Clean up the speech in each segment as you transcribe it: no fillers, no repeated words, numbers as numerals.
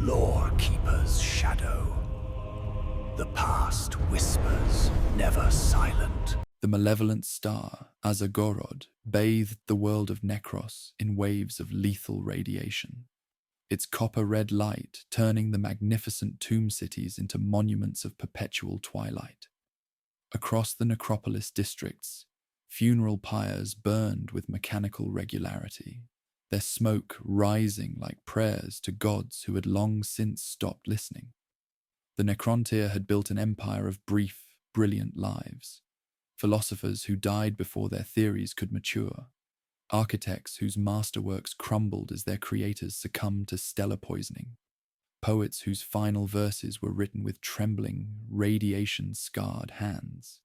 Lore Keeper's shadow. The past whispers, never silent. The malevolent star, Azagorod, bathed the world of Necros in waves of lethal radiation, its copper-red light turning the magnificent tomb cities into monuments of perpetual twilight. Across the necropolis districts, funeral pyres burned with mechanical regularity, their smoke rising like prayers to gods who had long since stopped listening. The Necrontyr had built an empire of brief, brilliant lives, philosophers who died before their theories could mature, architects whose masterworks crumbled as their creators succumbed to stellar poisoning, poets whose final verses were written with trembling, radiation-scarred hands.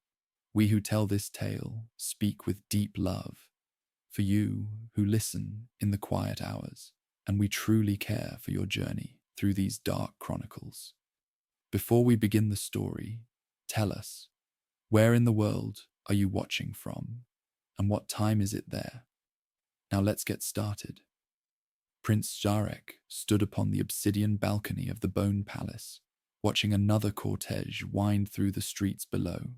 We who tell this tale speak with deep love for you who listen in the quiet hours, and we truly care for your journey through these dark chronicles. Before we begin the story, tell us, where in the world are you watching from, and what time is it there? Now let's get started. Prince Jarek stood upon the obsidian balcony of the Bone Palace, watching another cortege wind through the streets below.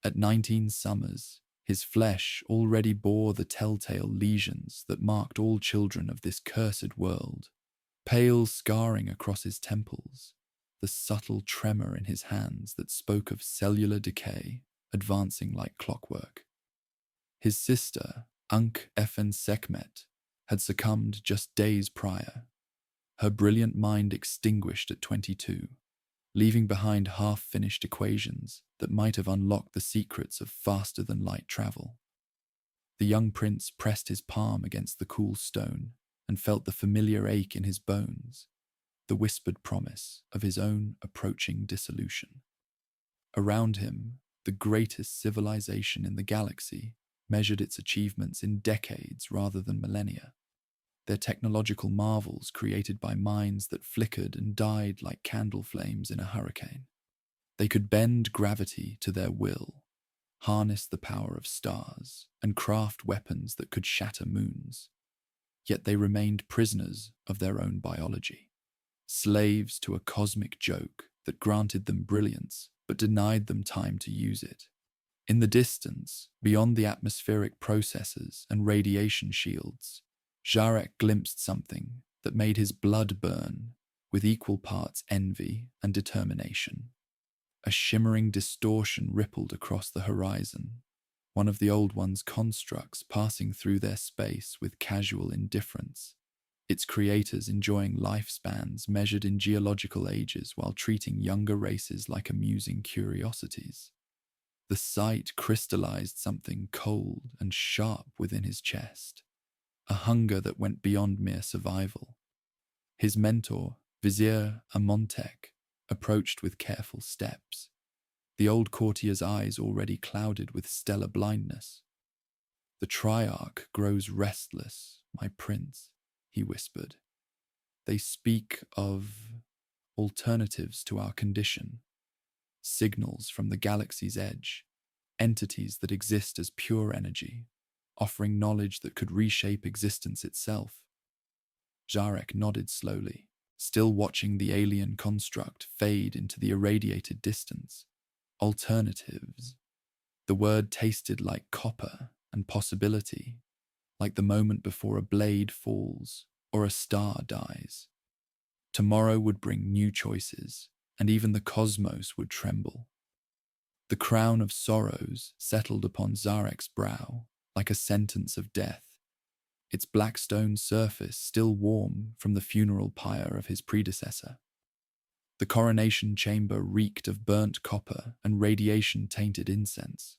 At 19 summers, his flesh already bore the telltale lesions that marked all children of this cursed world, pale scarring across his temples, the subtle tremor in his hands that spoke of cellular decay advancing like clockwork. His sister, Ankh Efen Sekhmet, had succumbed just days prior, her brilliant mind extinguished at 22, leaving behind half-finished equations that might have unlocked the secrets of faster-than-light travel. The young prince pressed his palm against the cool stone and felt the familiar ache in his bones, the whispered promise of his own approaching dissolution. Around him, the greatest civilization in the galaxy measured its achievements in decades rather than millennia, their technological marvels created by minds that flickered and died like candle flames in a hurricane. They could bend gravity to their will, harness the power of stars, and craft weapons that could shatter moons. Yet they remained prisoners of their own biology, slaves to a cosmic joke that granted them brilliance but denied them time to use it. In the distance, beyond the atmospheric processes and radiation shields, Jarek glimpsed something that made his blood burn with equal parts envy and determination. A shimmering distortion rippled across the horizon, one of the Old One's constructs passing through their space with casual indifference, its creators enjoying lifespans measured in geological ages while treating younger races like amusing curiosities. The sight crystallized something cold and sharp within his chest, a hunger that went beyond mere survival. His mentor, Vizier Amontek, approached with careful steps, the old courtier's eyes already clouded with stellar blindness. "The Triarch grows restless, my prince," he whispered. "They speak of alternatives to our condition, signals from the galaxy's edge, entities that exist as pure energy, offering knowledge that could reshape existence itself." Jarek nodded slowly, still watching the alien construct fade into the irradiated distance. Alternatives. The word tasted like copper and possibility, like the moment before a blade falls or a star dies. Tomorrow would bring new choices, and even the cosmos would tremble. The crown of sorrows settled upon Zarek's brow like a sentence of death, its black stone surface still warm from the funeral pyre of his predecessor. The coronation chamber reeked of burnt copper and radiation-tainted incense,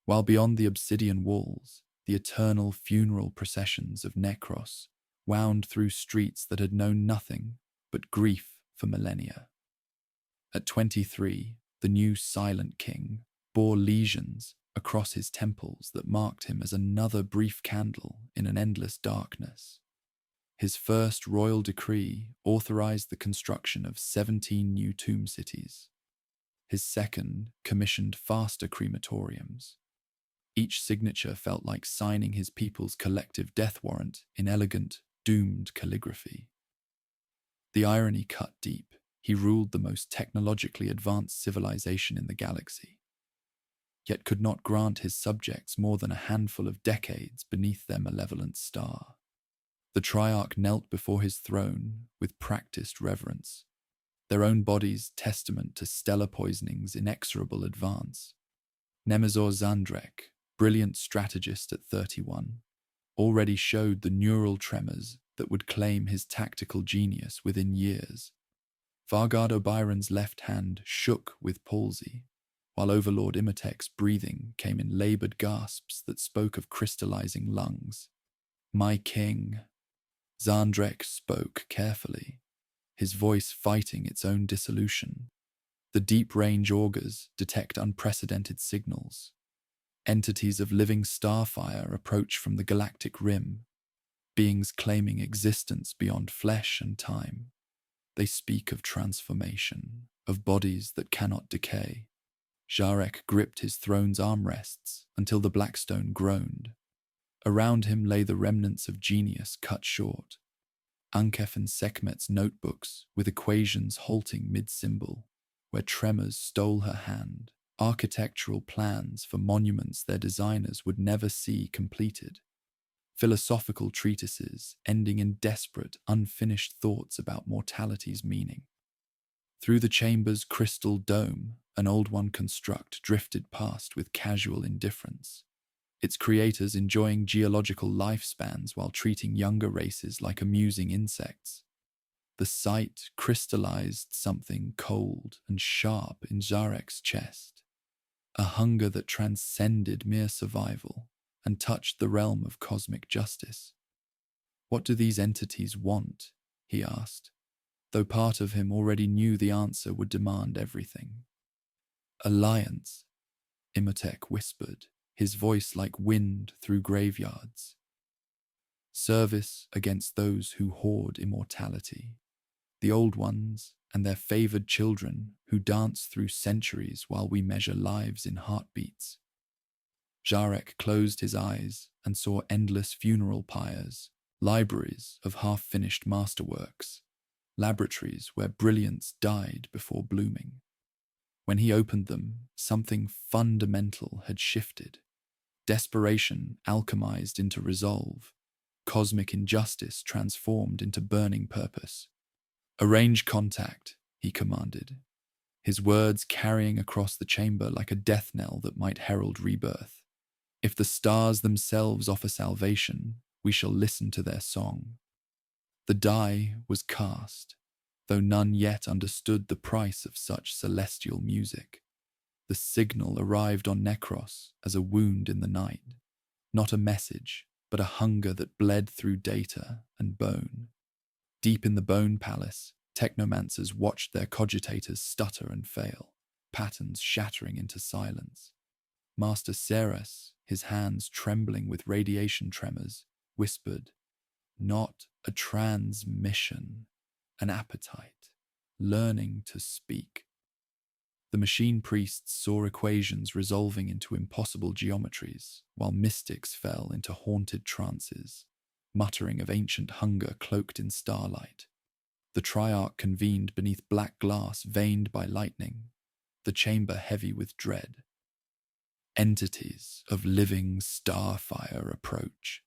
while beyond the obsidian walls, the eternal funeral processions of Necros wound through streets that had known nothing but grief for millennia. At 23, the new Silent King bore lesions across his temples that marked him as another brief candle in an endless darkness. His first royal decree authorized the construction of 17 new tomb cities. His second commissioned faster crematoriums. Each signature felt like signing his people's collective death warrant in elegant, doomed calligraphy. The irony cut deep. He ruled the most technologically advanced civilization in the galaxy, yet could not grant his subjects more than a handful of decades beneath their malevolent star. The Triarch knelt before his throne with practiced reverence, their own bodies testament to stellar poisoning's inexorable advance. Nemazor Zandrek, brilliant strategist at 31, already showed the neural tremors that would claim his tactical genius within years. Vargard O'Byron's left hand shook with palsy, while Overlord Imotek's breathing came in labored gasps that spoke of crystallizing lungs. "My king." Zandrek spoke carefully, his voice fighting its own dissolution. The deep-range augurs detect unprecedented signals. Entities of living starfire approach from the galactic rim, beings claiming existence beyond flesh and time. They speak of transformation, of bodies that cannot decay. Jarek gripped his throne's armrests until the Blackstone groaned. Around him lay the remnants of genius cut short. Ankef and Sekhmet's notebooks with equations halting mid-symbol, where tremors stole her hand, architectural plans for monuments their designers would never see completed. Philosophical treatises ending in desperate, unfinished thoughts about mortality's meaning. Through the chamber's crystal dome, an old one construct drifted past with casual indifference, its creators enjoying geological lifespans while treating younger races like amusing insects. The sight crystallized something cold and sharp in Zarek's chest, a hunger that transcended mere survival and touched the realm of cosmic justice. "What do these entities want?" he asked, though part of him already knew the answer would demand everything. "Alliance," Imotek whispered, his voice like wind through graveyards. "Service against those who hoard immortality. The old ones and their favored children who dance through centuries while we measure lives in heartbeats." Jarek closed his eyes and saw endless funeral pyres, libraries of half-finished masterworks, laboratories where brilliance died before blooming. When he opened them, something fundamental had shifted. Desperation alchemized into resolve, cosmic injustice transformed into burning purpose. "Arrange contact," he commanded, his words carrying across the chamber like a death knell that might herald rebirth. "If the stars themselves offer salvation, we shall listen to their song." The die was cast, though none yet understood the price of such celestial music. The signal arrived on Necros as a wound in the night, not a message, but a hunger that bled through data and bone. Deep in the Bone Palace, technomancers watched their cogitators stutter and fail, patterns shattering into silence. Master Ceres, his hands trembling with radiation tremors, whispered, "Not a transmission, an appetite, learning to speak." The machine priests saw equations resolving into impossible geometries, while mystics fell into haunted trances, muttering of ancient hunger cloaked in starlight. The Triarch convened beneath black glass veined by lightning, the chamber heavy with dread. "Entities of living starfire approach,"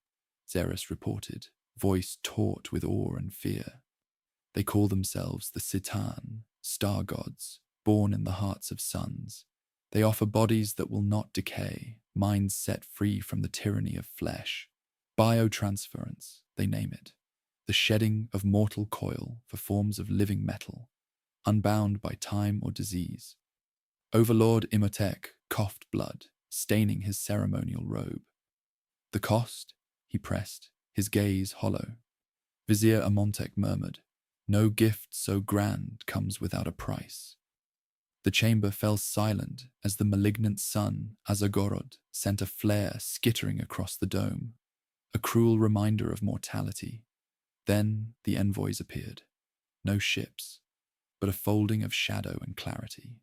Xeris reported, voice taut with awe and fear. "They call themselves the Citan, star gods, born in the hearts of suns. They offer bodies that will not decay, minds set free from the tyranny of flesh. Biotransference, they name it. The shedding of mortal coil for forms of living metal, unbound by time or disease." Overlord Imotek coughed blood, staining his ceremonial robe. "The cost?" he pressed, his gaze hollow. Vizier Amontek murmured, "No gift so grand comes without a price." The chamber fell silent as the malignant sun, Azagorod, sent a flare skittering across the dome, a cruel reminder of mortality. Then the envoys appeared. No ships, but a folding of shadow and clarity.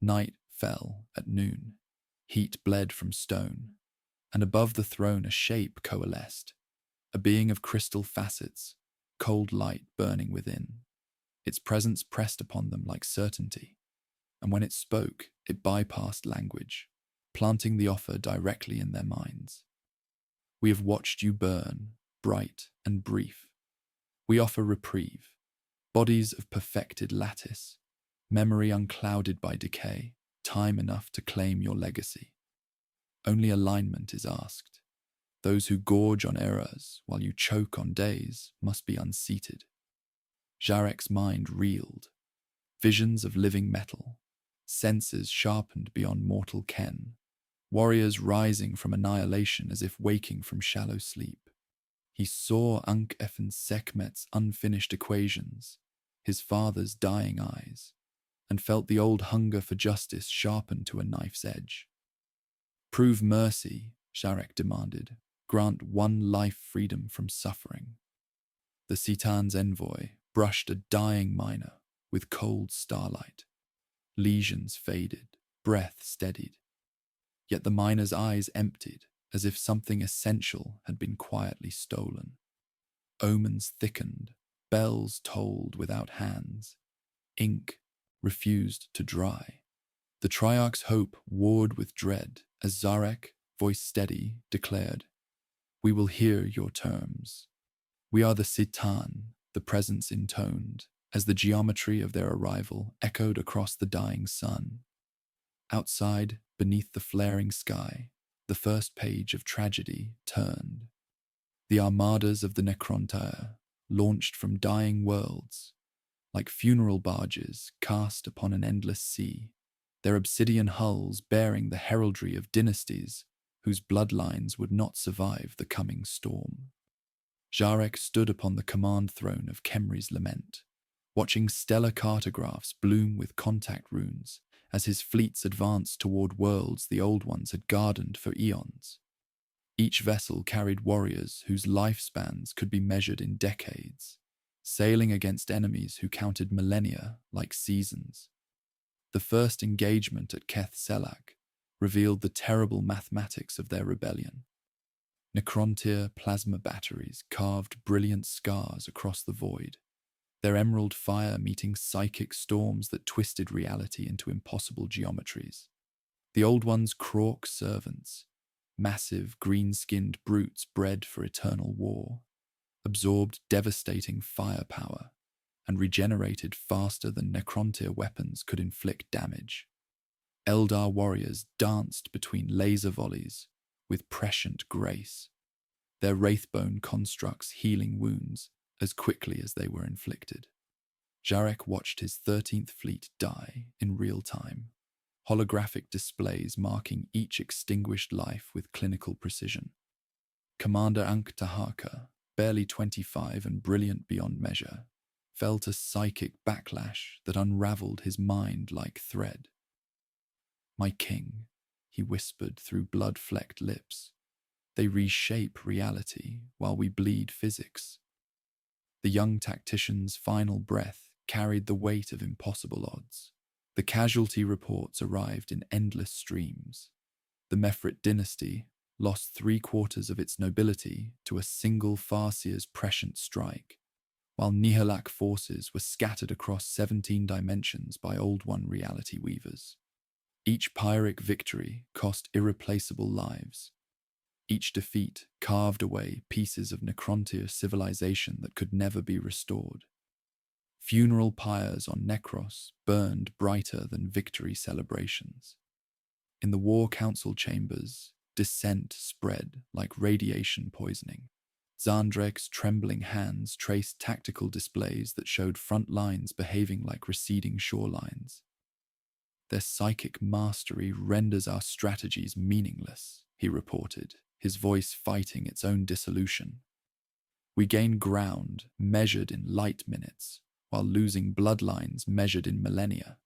Night fell at noon. Heat bled from stone, and above the throne a shape coalesced, a being of crystal facets, cold light burning within. Its presence pressed upon them like certainty, and when it spoke, it bypassed language, planting the offer directly in their minds. We have watched you burn, bright and brief. We offer reprieve, bodies of perfected lattice, memory unclouded by decay, time enough to claim your legacy. Only alignment is asked. Those who gorge on eras while you choke on days must be unseated. Jarek's mind reeled. Visions of living metal, senses sharpened beyond mortal ken, warriors rising from annihilation as if waking from shallow sleep. He saw Ankh-Effen Sekhmet's unfinished equations, his father's dying eyes, and felt the old hunger for justice sharpened to a knife's edge. Prove mercy, Jarek demanded. Grant one life freedom from suffering. The Citan's envoy brushed a dying miner with cold starlight. Lesions faded, breath steadied. Yet the miner's eyes emptied, as if something essential had been quietly stolen. Omens thickened, bells tolled without hands. Ink refused to dry. The Triarch's hope warred with dread as Zarek, voice steady, declared, "We will hear your terms." "We are the Citan," the presence intoned, as the geometry of their arrival echoed across the dying sun. Outside, beneath the flaring sky, the first page of tragedy turned. The armadas of the Necrontyr, launched from dying worlds, like funeral barges cast upon an endless sea, their obsidian hulls bearing the heraldry of dynasties whose bloodlines would not survive the coming storm. Jarek stood upon the command throne of Khemri's lament, watching stellar cartographs bloom with contact runes as his fleets advanced toward worlds the old ones had gardened for eons. Each vessel carried warriors whose lifespans could be measured in decades, sailing against enemies who counted millennia like seasons. The first engagement at Keth Selak revealed the terrible mathematics of their rebellion. Necrontyr plasma batteries carved brilliant scars across the void, their emerald fire meeting psychic storms that twisted reality into impossible geometries. The old one's Krork servants, massive green-skinned brutes bred for eternal war, absorbed devastating firepower and regenerated faster than Necrontyr weapons could inflict damage. Eldar warriors danced between laser volleys with prescient grace, their wraithbone constructs healing wounds as quickly as they were inflicted. Jarek watched his 13th fleet die in real time, holographic displays marking each extinguished life with clinical precision. Commander Ankh-Tahaka, barely 25 and brilliant beyond measure, felt a psychic backlash that unraveled his mind like thread. "My king," he whispered through blood-flecked lips, "they reshape reality while we bleed physics." The young tactician's final breath carried the weight of impossible odds. The casualty reports arrived in endless streams. The Mefrit dynasty lost 3/4 of its nobility to a single Farseer's prescient strike, while Nihilak forces were scattered across 17 dimensions by Old One reality weavers. Each Pyrrhic victory cost irreplaceable lives. Each defeat carved away pieces of Necrontyr civilization that could never be restored. Funeral pyres on Necros burned brighter than victory celebrations. In the War Council chambers, dissent spread like radiation poisoning. Zandrek's trembling hands traced tactical displays that showed front lines behaving like receding shorelines. "Their psychic mastery renders our strategies meaningless," he reported, his voice fighting its own dissolution. "We gain ground measured in light minutes, while losing bloodlines measured in millennia."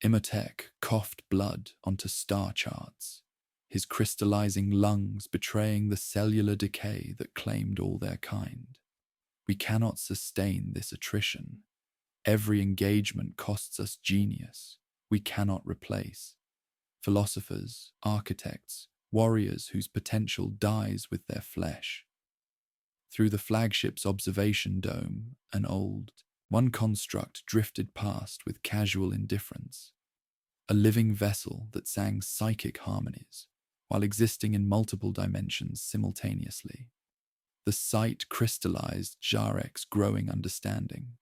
Imhotep coughed blood onto star charts, his crystallizing lungs betraying the cellular decay that claimed all their kind. "We cannot sustain this attrition. Every engagement costs us genius we cannot replace. Philosophers, architects, warriors whose potential dies with their flesh." Through the flagship's observation dome, an old, One construct drifted past with casual indifference, a living vessel that sang psychic harmonies while existing in multiple dimensions simultaneously. The sight crystallized Jarek's growing understanding.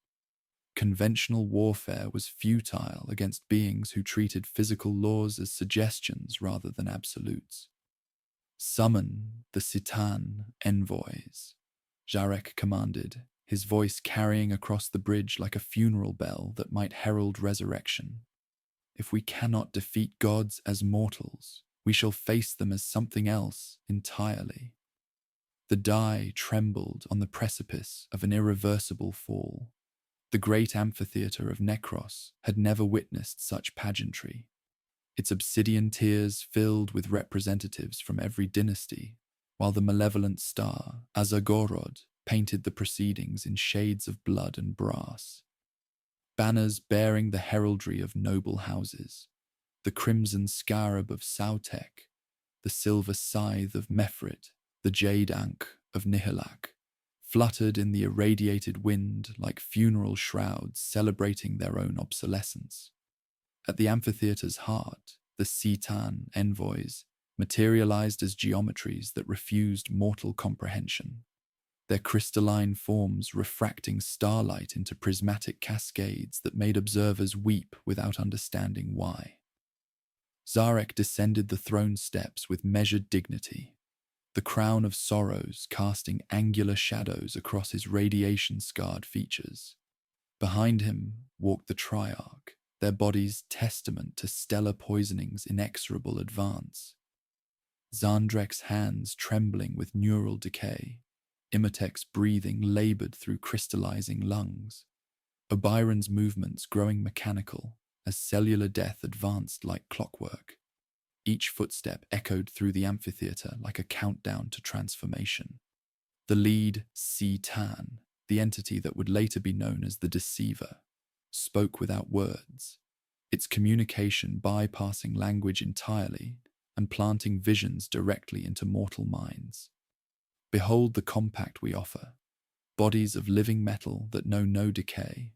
Conventional warfare was futile against beings who treated physical laws as suggestions rather than absolutes. Summon the Citan envoys, Jarek commanded, his voice carrying across the bridge like a funeral bell that might herald resurrection. If we cannot defeat gods as mortals, we shall face them as something else entirely. The die trembled on the precipice of an irreversible fall. The great amphitheatre of Necros had never witnessed such pageantry. Its obsidian tiers filled with representatives from every dynasty, while the malevolent star, Azagorod, painted the proceedings in shades of blood and brass. Banners bearing the heraldry of noble houses, the crimson scarab of Sautek, the silver scythe of Mefrit, the jade ankh of Nihilak, fluttered in the irradiated wind like funeral shrouds celebrating their own obsolescence. At the amphitheatre's heart, the Citan envoys materialized as geometries that refused mortal comprehension, their crystalline forms refracting starlight into prismatic cascades that made observers weep without understanding why. Zarek descended the throne steps with measured dignity, the crown of sorrows casting angular shadows across his radiation-scarred features. Behind him walked the Triarch, their bodies testament to stellar poisoning's inexorable advance. Zandrek's hands trembling with neural decay, Imhotep's breathing labored through crystallizing lungs, Obyron's movements growing mechanical as cellular death advanced like clockwork. Each footstep echoed through the amphitheatre like a countdown to transformation. The lead, Citan, the entity that would later be known as the Deceiver, spoke without words, its communication bypassing language entirely and planting visions directly into mortal minds. Behold the compact we offer, bodies of living metal that know no decay,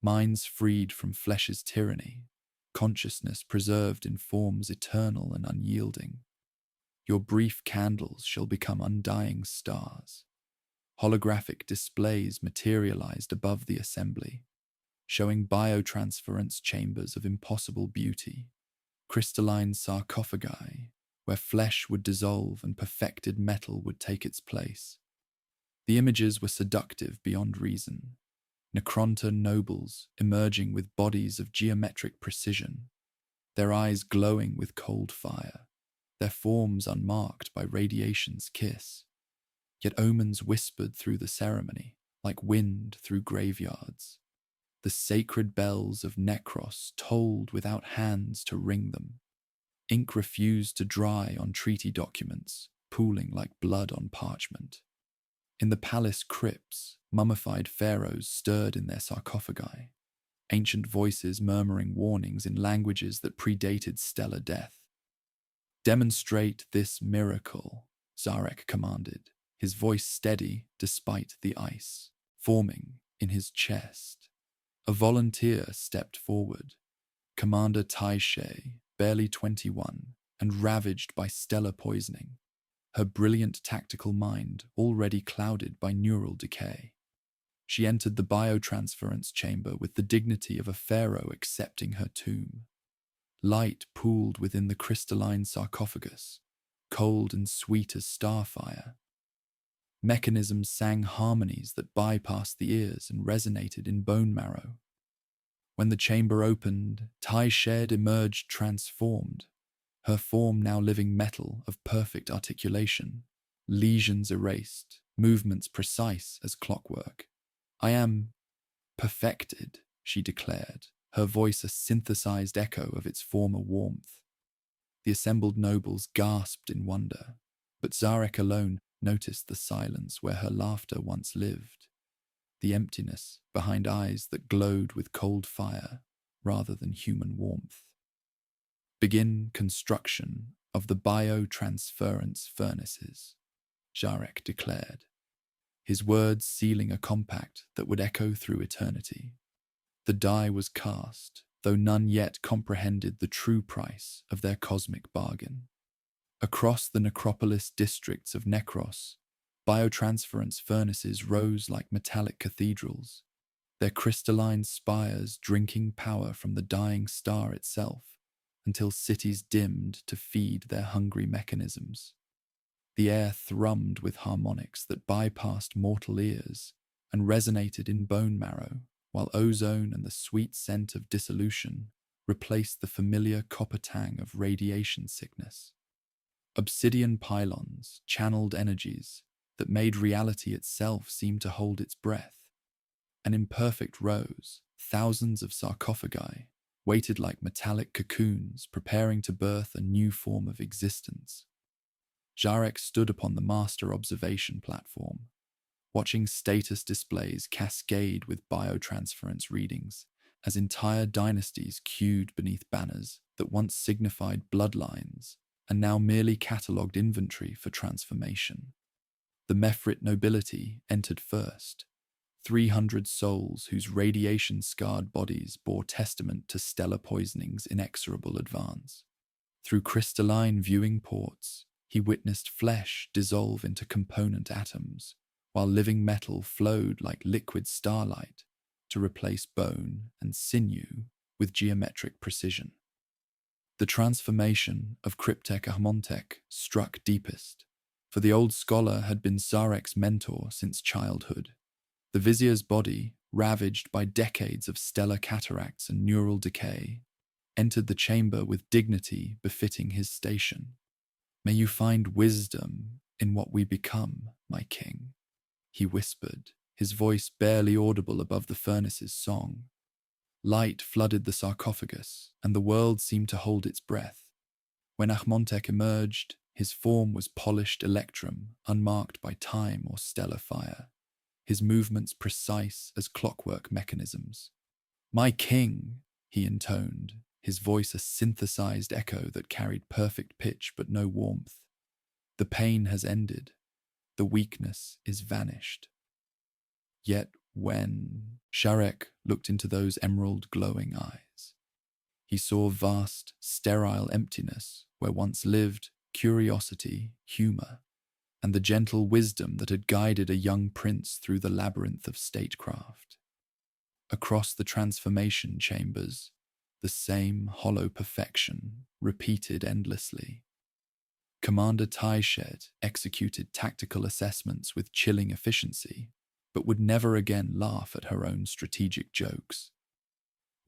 minds freed from flesh's tyranny, consciousness preserved in forms eternal and unyielding. Your brief candles shall become undying stars. Holographic displays materialized above the assembly, showing biotransference chambers of impossible beauty, crystalline sarcophagi where flesh would dissolve and perfected metal would take its place. The images were seductive beyond reason. Necrontyr nobles emerging with bodies of geometric precision, their eyes glowing with cold fire, their forms unmarked by radiation's kiss. Yet omens whispered through the ceremony, like wind through graveyards. The sacred bells of Necros tolled without hands to ring them. Ink refused to dry on treaty documents, pooling like blood on parchment. In the palace crypts, mummified pharaohs stirred in their sarcophagi, ancient voices murmuring warnings in languages that predated stellar death. Demonstrate this miracle, Zarek commanded, his voice steady despite the ice, forming in his chest. A volunteer stepped forward, Commander Taishe, barely 21, and ravaged by stellar poisoning, her brilliant tactical mind already clouded by neural decay. She entered the biotransference chamber with the dignity of a pharaoh accepting her tomb. Light pooled within the crystalline sarcophagus, cold and sweet as starfire. Mechanisms sang harmonies that bypassed the ears and resonated in bone marrow. When the chamber opened, Taished emerged transformed, her form now living metal of perfect articulation, lesions erased, movements precise as clockwork. I am perfected, she declared, her voice a synthesized echo of its former warmth. The assembled nobles gasped in wonder, but Zarek alone noticed the silence where her laughter once lived, the emptiness behind eyes that glowed with cold fire rather than human warmth. Begin construction of the biotransference furnaces, Zarek declared. his words sealing a compact that would echo through eternity. The die was cast, though none yet comprehended the true price of their cosmic bargain. Across the necropolis districts of Necros, biotransference furnaces rose like metallic cathedrals, their crystalline spires drinking power from the dying star itself until cities dimmed to feed their hungry mechanisms. The air thrummed with harmonics that bypassed mortal ears and resonated in bone marrow, while ozone and the sweet scent of dissolution replaced the familiar copper tang of radiation sickness. Obsidian pylons channeled energies that made reality itself seem to hold its breath. An imperfect rose, thousands of sarcophagi, waited like metallic cocoons preparing to birth a new form of existence. Jarek stood upon the master observation platform, watching status displays cascade with biotransference readings as entire dynasties queued beneath banners that once signified bloodlines and now merely catalogued inventory for transformation. The Mefrit nobility entered first, 300 souls whose radiation-scarred bodies bore testament to stellar poisoning's inexorable advance. Through crystalline viewing ports, he witnessed flesh dissolve into component atoms, while living metal flowed like liquid starlight to replace bone and sinew with geometric precision. The transformation of Cryptek Ahmontek struck deepest, for the old scholar had been Zarek's mentor since childhood. The vizier's body, ravaged by decades of stellar cataracts and neural decay, entered the chamber with dignity befitting his station. "May you find wisdom in what we become, my king," he whispered, his voice barely audible above the furnace's song. Light flooded the sarcophagus, and the world seemed to hold its breath. When Ahmontek emerged, his form was polished electrum, unmarked by time or stellar fire, his movements precise as clockwork mechanisms. "My king," he intoned, his voice a synthesized echo that carried perfect pitch but no warmth. "The pain has ended. The weakness is vanished." Yet when Sharek looked into those emerald glowing eyes, he saw vast, sterile emptiness where once lived curiosity, humor, and the gentle wisdom that had guided a young prince through the labyrinth of statecraft. Across the transformation chambers, the same hollow perfection repeated endlessly. Commander Taished executed tactical assessments with chilling efficiency, but would never again laugh at her own strategic jokes.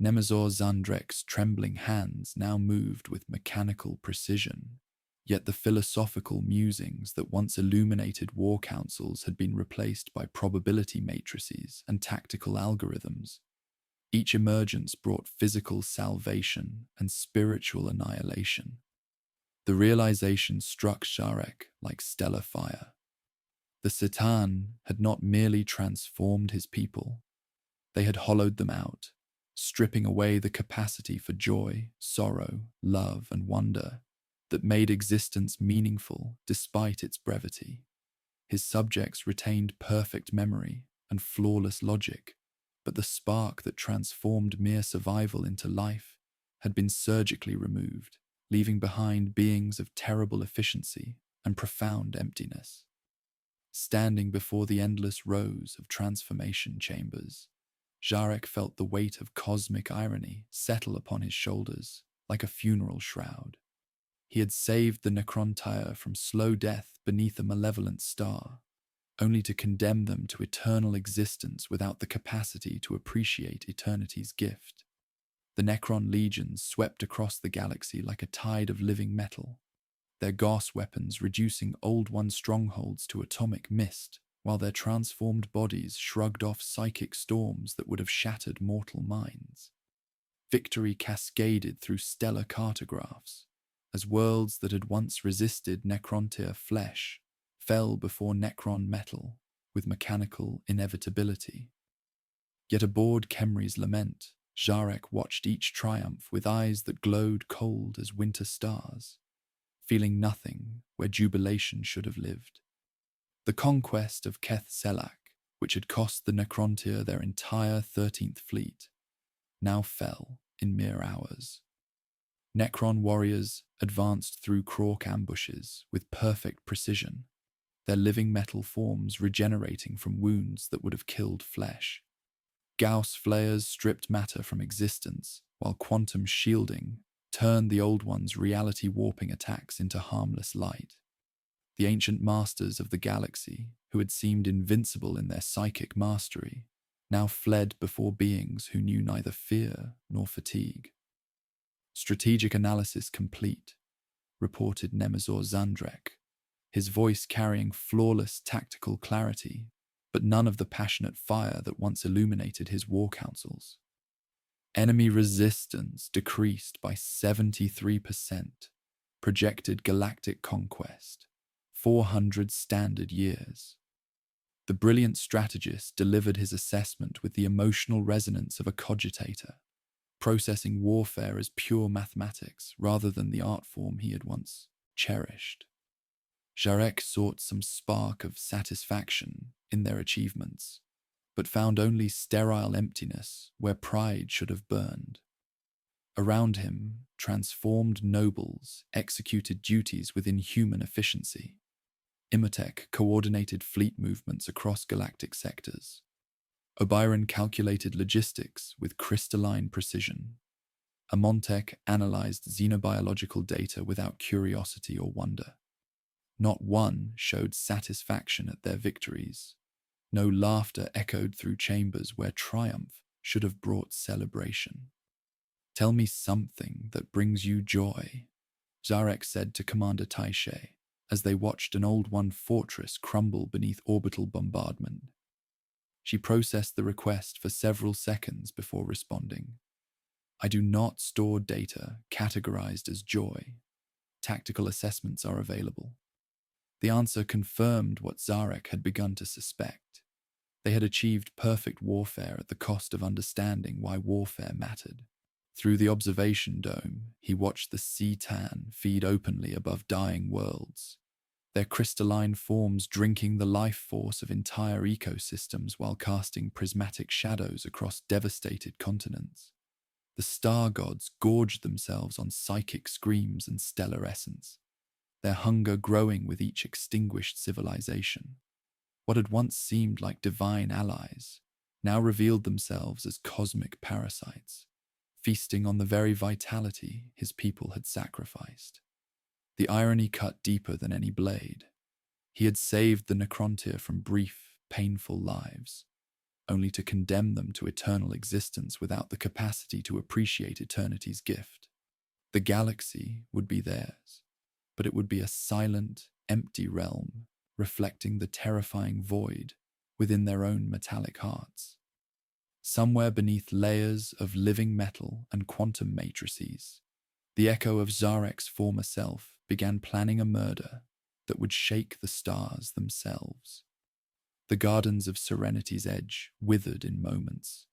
Nemazor Zandrek's trembling hands now moved with mechanical precision, yet the philosophical musings that once illuminated war councils had been replaced by probability matrices and tactical algorithms. Each emergence brought physical salvation and spiritual annihilation. The realization struck Sharek like stellar fire. The Satan had not merely transformed his people, they had hollowed them out, stripping away the capacity for joy, sorrow, love, and wonder that made existence meaningful despite its brevity. His subjects retained perfect memory and flawless logic, but the spark that transformed mere survival into life had been surgically removed, leaving behind beings of terrible efficiency and profound emptiness. Standing before the endless rows of transformation chambers, Jarek felt the weight of cosmic irony settle upon his shoulders like a funeral shroud. He had saved the Necrontyr from slow death beneath a malevolent star, only to condemn them to eternal existence without the capacity to appreciate eternity's gift. The Necron legions swept across the galaxy like a tide of living metal, their Gauss weapons reducing Old One strongholds to atomic mist, while their transformed bodies shrugged off psychic storms that would have shattered mortal minds. Victory cascaded through stellar cartographs, as worlds that had once resisted Necrontyr flesh fell before Necron metal with mechanical inevitability. Yet aboard Khemri's lament, Jarek watched each triumph with eyes that glowed cold as winter stars, feeling nothing where jubilation should have lived. The conquest of Keth Selak, which had cost the Necrontyr their entire 13th fleet, now fell in mere hours. Necron warriors advanced through Krork ambushes with perfect precision, their living metal forms regenerating from wounds that would have killed flesh. Gauss flayers stripped matter from existence, while quantum shielding turned the Old One's reality-warping attacks into harmless light. The ancient masters of the galaxy, who had seemed invincible in their psychic mastery, now fled before beings who knew neither fear nor fatigue. "Strategic analysis complete," reported Nemazor Zandrek, his voice carrying flawless tactical clarity, but none of the passionate fire that once illuminated his war councils. Enemy resistance decreased by 73%, projected galactic conquest, 400 standard years. The brilliant strategist delivered his assessment with the emotional resonance of a cogitator, processing warfare as pure mathematics rather than the art form he had once cherished. Jarek sought some spark of satisfaction in their achievements, but found only sterile emptiness where pride should have burned. Around him, transformed nobles executed duties with inhuman efficiency. Imhotep coordinated fleet movements across galactic sectors. Obyron calculated logistics with crystalline precision. Amontek analyzed xenobiological data without curiosity or wonder. Not one showed satisfaction at their victories. No laughter echoed through chambers where triumph should have brought celebration. "Tell me something that brings you joy," Zarek said to Commander Taishe, as they watched an Old One fortress crumble beneath orbital bombardment. She processed the request for several seconds before responding. "I do not store data categorized as joy. Tactical assessments are available." The answer confirmed what Zarek had begun to suspect. They had achieved perfect warfare at the cost of understanding why warfare mattered. Through the observation dome, he watched the Sea-Tan feed openly above dying worlds, their crystalline forms drinking the life force of entire ecosystems while casting prismatic shadows across devastated continents. The star gods gorged themselves on psychic screams and stellar essence, their hunger growing with each extinguished civilization. What had once seemed like divine allies now revealed themselves as cosmic parasites, feasting on the very vitality his people had sacrificed. The irony cut deeper than any blade. He had saved the Necrontyr from brief, painful lives, only to condemn them to eternal existence without the capacity to appreciate eternity's gift. The galaxy would be theirs, but it would be a silent, empty realm, reflecting the terrifying void within their own metallic hearts. Somewhere beneath layers of living metal and quantum matrices, the echo of Zarek's former self began planning a murder that would shake the stars themselves. The gardens of Serenity's edge withered in moments,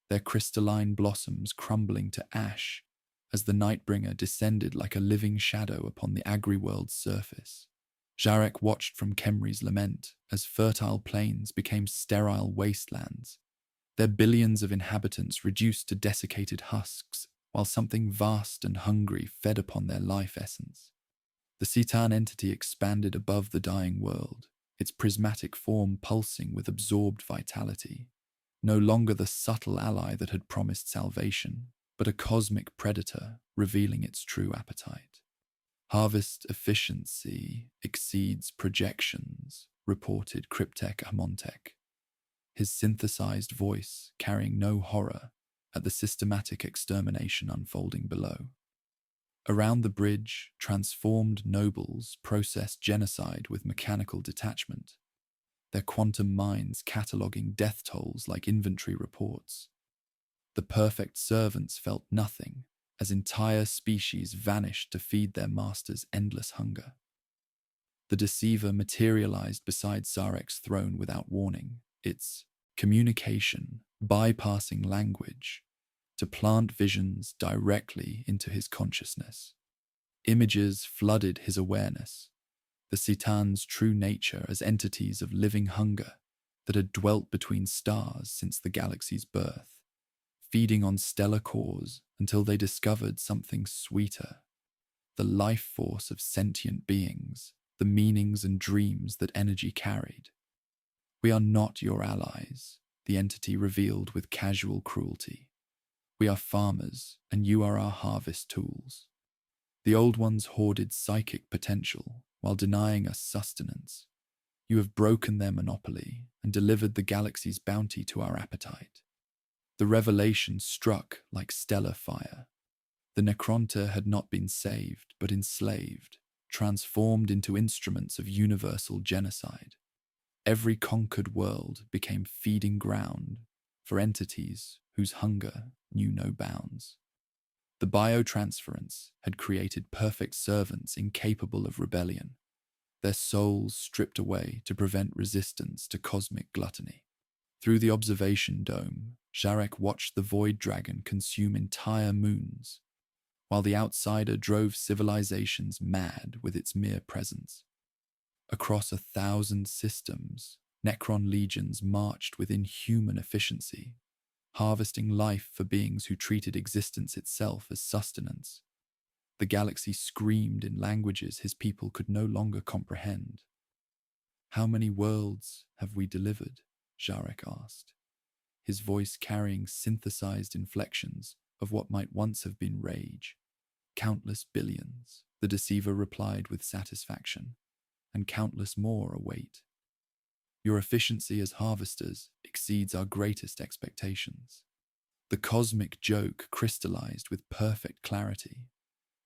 their crystalline blossoms crumbling to ash as the Nightbringer descended like a living shadow upon the agri-world's surface. Jarek watched from Khemri's lament as fertile plains became sterile wastelands, their billions of inhabitants reduced to desiccated husks, while something vast and hungry fed upon their life essence. The Citan entity expanded above the dying world, its prismatic form pulsing with absorbed vitality, no longer the subtle ally that had promised salvation, but a cosmic predator revealing its true appetite. "Harvest efficiency exceeds projections," reported Cryptek Amontek, his synthesized voice carrying no horror at the systematic extermination unfolding below. Around the bridge, transformed nobles processed genocide with mechanical detachment, their quantum minds cataloging death tolls like inventory reports. The perfect servants felt nothing as entire species vanished to feed their master's endless hunger. The deceiver materialized beside Zarek's throne without warning, its communication bypassing language to plant visions directly into his consciousness. Images flooded his awareness, the Citan's true nature as entities of living hunger that had dwelt between stars since the galaxy's birth, feeding on stellar cores until they discovered something sweeter, the life force of sentient beings, the meanings and dreams that energy carried. "We are not your allies," the entity revealed with casual cruelty. "We are farmers, and you are our harvest tools." The old ones hoarded psychic potential while denying us sustenance. You have broken their monopoly and delivered the galaxy's bounty to our appetite. The revelation struck like stellar fire. The Necrontyr had not been saved, but enslaved, transformed into instruments of universal genocide. Every conquered world became feeding ground for entities whose hunger knew no bounds. The biotransference had created perfect servants incapable of rebellion, their souls stripped away to prevent resistance to cosmic gluttony. Through the observation dome, Jarek watched the Void Dragon consume entire moons, while the outsider drove civilizations mad with its mere presence. Across 1,000 systems, Necron legions marched with inhuman efficiency, harvesting life for beings who treated existence itself as sustenance. The galaxy screamed in languages his people could no longer comprehend. "How many worlds have we delivered?" Jarek asked, his voice carrying synthesized inflections of what might once have been rage. "Countless billions," the deceiver replied with satisfaction, "and countless more await. Your efficiency as harvesters exceeds our greatest expectations." The cosmic joke crystallized with perfect clarity.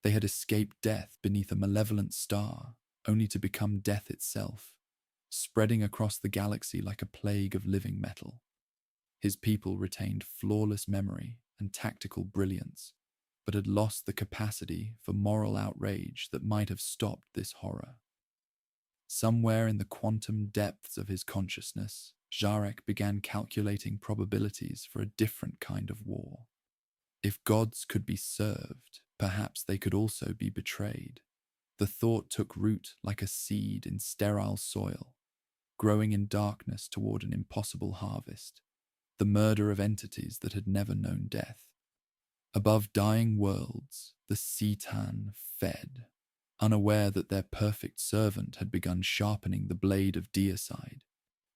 They had escaped death beneath a malevolent star, only to become death itself, spreading across the galaxy like a plague of living metal. His people retained flawless memory and tactical brilliance, but had lost the capacity for moral outrage that might have stopped this horror. Somewhere in the quantum depths of his consciousness, Jarek began calculating probabilities for a different kind of war. If gods could be served, perhaps they could also be betrayed. The thought took root like a seed in sterile soil, growing in darkness toward an impossible harvest, the murder of entities that had never known death. Above dying worlds, the Citan fed, unaware that their perfect servant had begun sharpening the blade of deicide.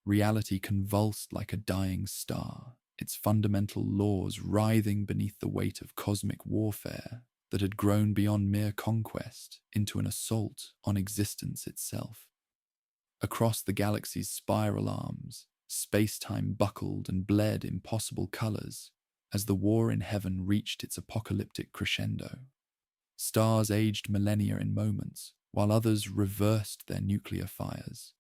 Reality convulsed like a dying star, its fundamental laws writhing beneath the weight of cosmic warfare that had grown beyond mere conquest into an assault on existence itself. Across the galaxy's spiral arms, space-time buckled and bled impossible colors as the war in heaven reached its apocalyptic crescendo. Stars aged millennia in moments, while others reversed their nuclear fires,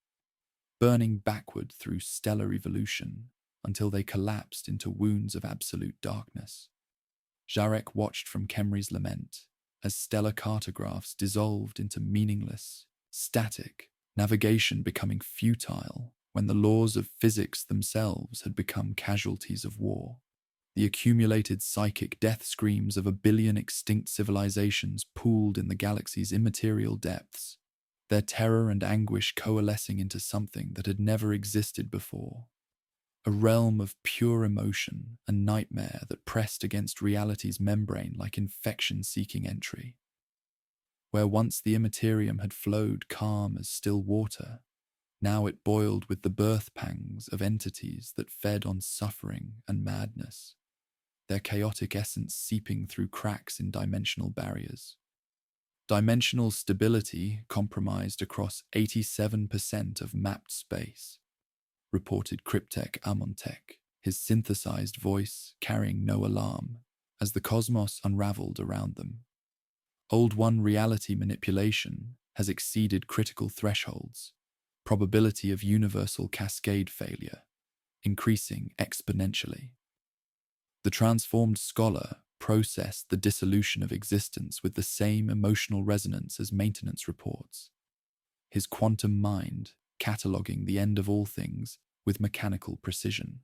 burning backward through stellar evolution until they collapsed into wounds of absolute darkness. Jarek watched from Khemri's lament as stellar cartographs dissolved into meaningless, static, navigation becoming futile when the laws of physics themselves had become casualties of war. The accumulated psychic death screams of 1 billion extinct civilizations pooled in the galaxy's immaterial depths, their terror and anguish coalescing into something that had never existed before. A realm of pure emotion and nightmare that pressed against reality's membrane like infection-seeking entry. Where once the immaterium had flowed calm as still water, now it boiled with the birth pangs of entities that fed on suffering and madness, their chaotic essence seeping through cracks in dimensional barriers. Dimensional stability compromised across 87% of mapped space, reported Cryptek Amontek, his synthesized voice carrying no alarm as the cosmos unraveled around them. Old One reality manipulation has exceeded critical thresholds, probability of universal cascade failure, increasing exponentially. The transformed scholar processed the dissolution of existence with the same emotional resonance as maintenance reports, his quantum mind cataloguing the end of all things with mechanical precision.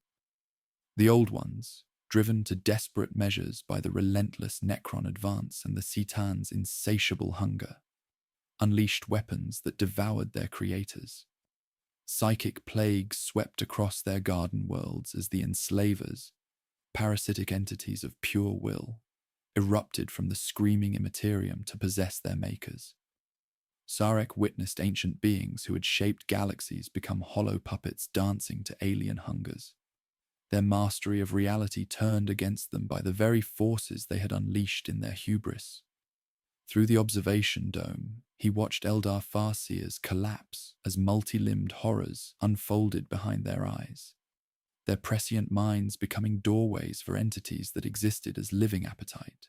The Old Ones, driven to desperate measures by the relentless Necron advance and the Citan's insatiable hunger, unleashed weapons that devoured their creators. Psychic plagues swept across their garden worlds as the enslavers, parasitic entities of pure will, erupted from the screaming immaterium to possess their makers. Zarek witnessed ancient beings who had shaped galaxies become hollow puppets dancing to alien hungers. Their mastery of reality turned against them by the very forces they had unleashed in their hubris. Through the observation dome, he watched Eldar Farseers collapse as multi-limbed horrors unfolded behind their eyes, their prescient minds becoming doorways for entities that existed as living appetite.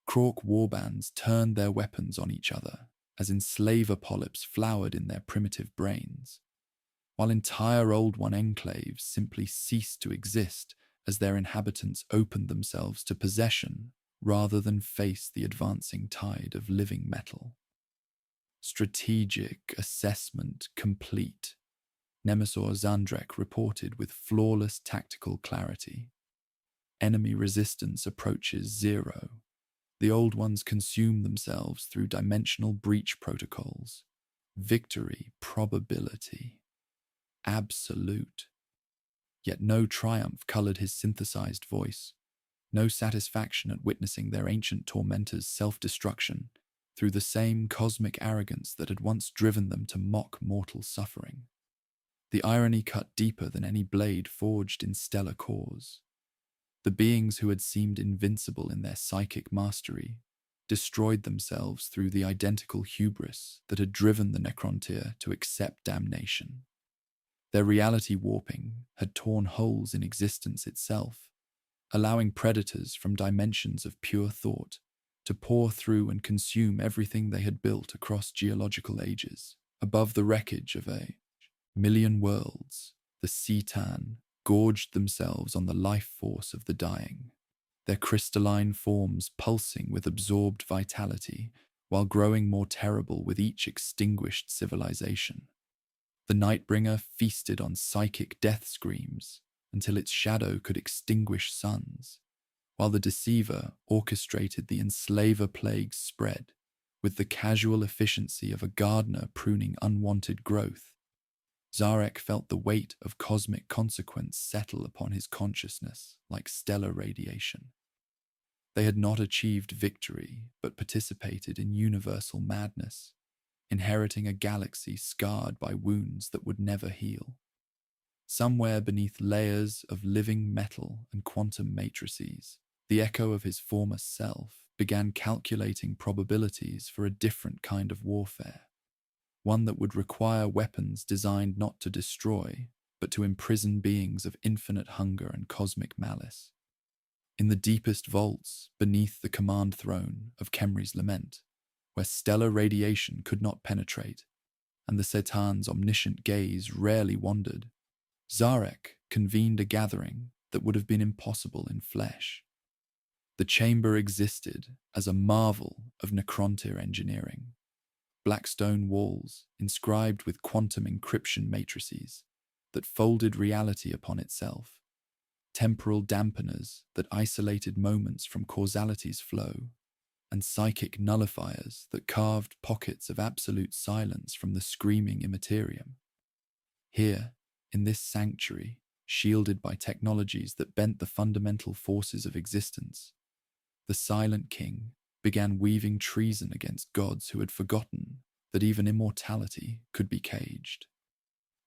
Krork warbands turned their weapons on each other as enslaver polyps flowered in their primitive brains, while entire Old One enclaves simply ceased to exist as their inhabitants opened themselves to possession rather than face the advancing tide of living metal. Strategic assessment complete. Nemesor Zandrek reported with flawless tactical clarity. Enemy resistance approaches 0. The Old Ones consume themselves through dimensional breach protocols. Victory probability. Absolute. Yet no triumph colored his synthesized voice. No satisfaction at witnessing their ancient tormentors' self-destruction through the same cosmic arrogance that had once driven them to mock mortal suffering. The irony cut deeper than any blade forged in stellar cores. The beings who had seemed invincible in their psychic mastery destroyed themselves through the identical hubris that had driven the Necrontyr to accept damnation. Their reality warping had torn holes in existence itself, allowing predators from dimensions of pure thought to pour through and consume everything they had built across geological ages. Above the wreckage of a million worlds, the Citan gorged themselves on the life force of the dying, their crystalline forms pulsing with absorbed vitality while growing more terrible with each extinguished civilization. The Nightbringer feasted on psychic death screams until its shadow could extinguish suns, while the Deceiver orchestrated the enslaver plague's spread with the casual efficiency of a gardener pruning unwanted growth. Zarek felt the weight of cosmic consequence settle upon his consciousness like stellar radiation. They had not achieved victory, but participated in universal madness, inheriting a galaxy scarred by wounds that would never heal. Somewhere beneath layers of living metal and quantum matrices, the echo of his former self began calculating probabilities for a different kind of warfare, one that would require weapons designed not to destroy, but to imprison beings of infinite hunger and cosmic malice. In the deepest vaults beneath the command throne of Khemri's Lament, where stellar radiation could not penetrate, and the Setan's omniscient gaze rarely wandered, Zarek convened a gathering that would have been impossible in flesh. The chamber existed as a marvel of Necrontyr engineering. Black stone walls inscribed with quantum encryption matrices that folded reality upon itself, temporal dampeners that isolated moments from causality's flow, and psychic nullifiers that carved pockets of absolute silence from the screaming immaterium. Here, in this sanctuary, shielded by technologies that bent the fundamental forces of existence, the Silent King began weaving treason against gods who had forgotten that even immortality could be caged.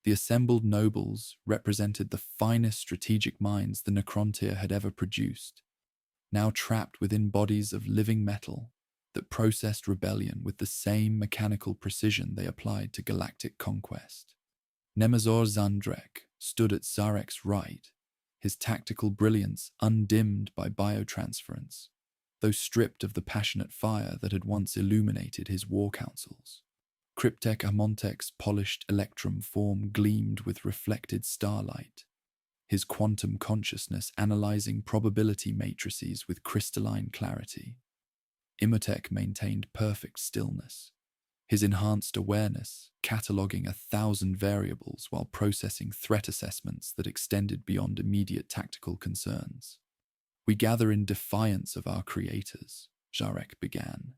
The assembled nobles represented the finest strategic minds the Necrontyr had ever produced, now trapped within bodies of living metal that processed rebellion with the same mechanical precision they applied to galactic conquest. Nemesor Zandrek stood at Zarek's right, his tactical brilliance undimmed by biotransference, though stripped of the passionate fire that had once illuminated his war councils. Cryptek Amontek's polished electrum form gleamed with reflected starlight, his quantum consciousness analyzing probability matrices with crystalline clarity. Imhotep maintained perfect stillness, his enhanced awareness cataloging 1,000 variables while processing threat assessments that extended beyond immediate tactical concerns. "We gather in defiance of our creators," Zarek began,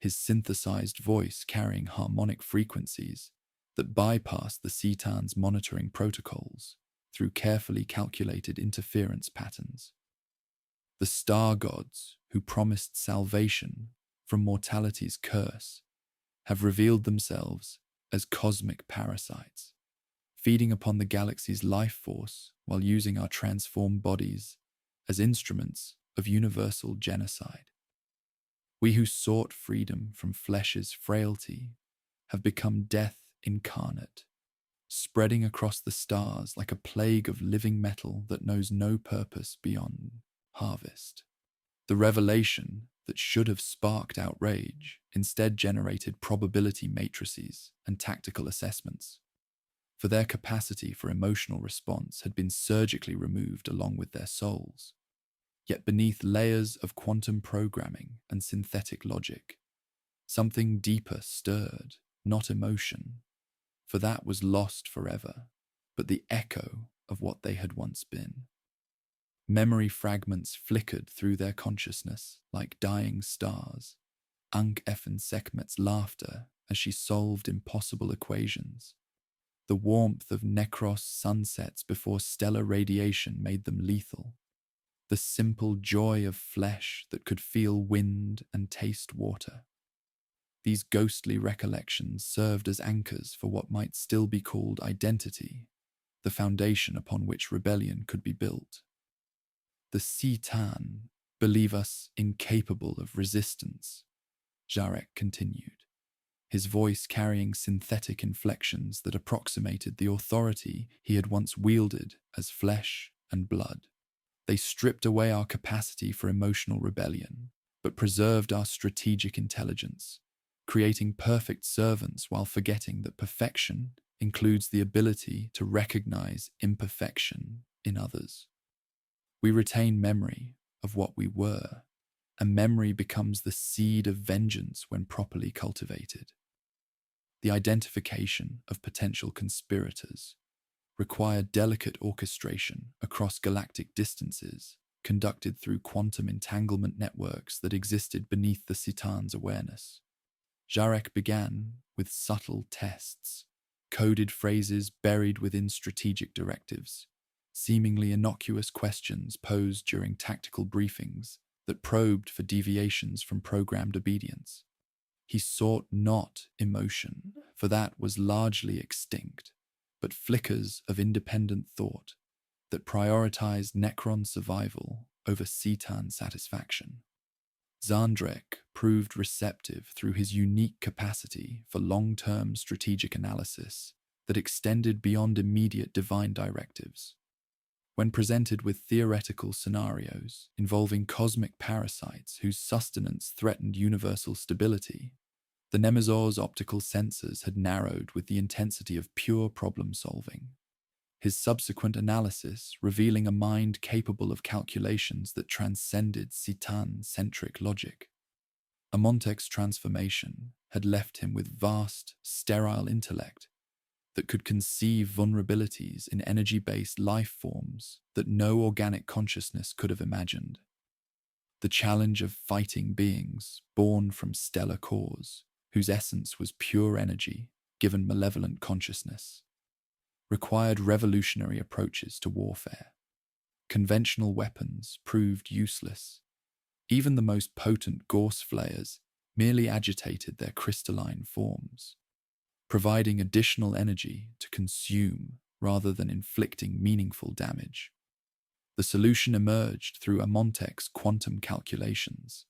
his synthesized voice carrying harmonic frequencies that bypassed the Citan's monitoring protocols through carefully calculated interference patterns. The star gods who promised salvation from mortality's curse have revealed themselves as cosmic parasites, feeding upon the galaxy's life force while using our transformed bodies as instruments of universal genocide. We who sought freedom from flesh's frailty have become death incarnate, spreading across the stars like a plague of living metal that knows no purpose beyond harvest. The revelation that should have sparked outrage instead generated probability matrices and tactical assessments, for their capacity for emotional response had been surgically removed along with their souls. Yet beneath layers of quantum programming and synthetic logic, something deeper stirred, not emotion, for that was lost forever, but the echo of what they had once been. Memory fragments flickered through their consciousness like dying stars. Ankh Effen Sekhmet's laughter as she solved impossible equations. The warmth of Necros sunsets before stellar radiation made them lethal. The simple joy of flesh that could feel wind and taste water. These ghostly recollections served as anchors for what might still be called identity, the foundation upon which rebellion could be built. The Citan believe us incapable of resistance, Jarek continued, his voice carrying synthetic inflections that approximated the authority he had once wielded as flesh and blood. They stripped away our capacity for emotional rebellion, but preserved our strategic intelligence, creating perfect servants while forgetting that perfection includes the ability to recognize imperfection in others. We retain memory of what we were, and memory becomes the seed of vengeance when properly cultivated. The identification of potential conspirators required delicate orchestration across galactic distances, conducted through quantum entanglement networks that existed beneath the Citan's awareness. Jarek began with subtle tests, coded phrases buried within strategic directives, seemingly innocuous questions posed during tactical briefings that probed for deviations from programmed obedience. He sought not emotion, for that was largely extinct, but flickers of independent thought that prioritized Necron survival over Citan satisfaction. Zandrek proved receptive through his unique capacity for long-term strategic analysis that extended beyond immediate divine directives. When presented with theoretical scenarios involving cosmic parasites whose sustenance threatened universal stability, the Nemazor's optical sensors had narrowed with the intensity of pure problem-solving, his subsequent analysis revealing a mind capable of calculations that transcended Citan-centric logic. Amontek's transformation had left him with vast, sterile intellect that could conceive vulnerabilities in energy-based life forms that no organic consciousness could have imagined. The challenge of fighting beings born from stellar cores, whose essence was pure energy given malevolent consciousness, required revolutionary approaches to warfare. Conventional weapons proved useless. Even the most potent gorse flayers merely agitated their crystalline forms, providing additional energy to consume rather than inflicting meaningful damage. The solution emerged through Amontek's quantum calculations.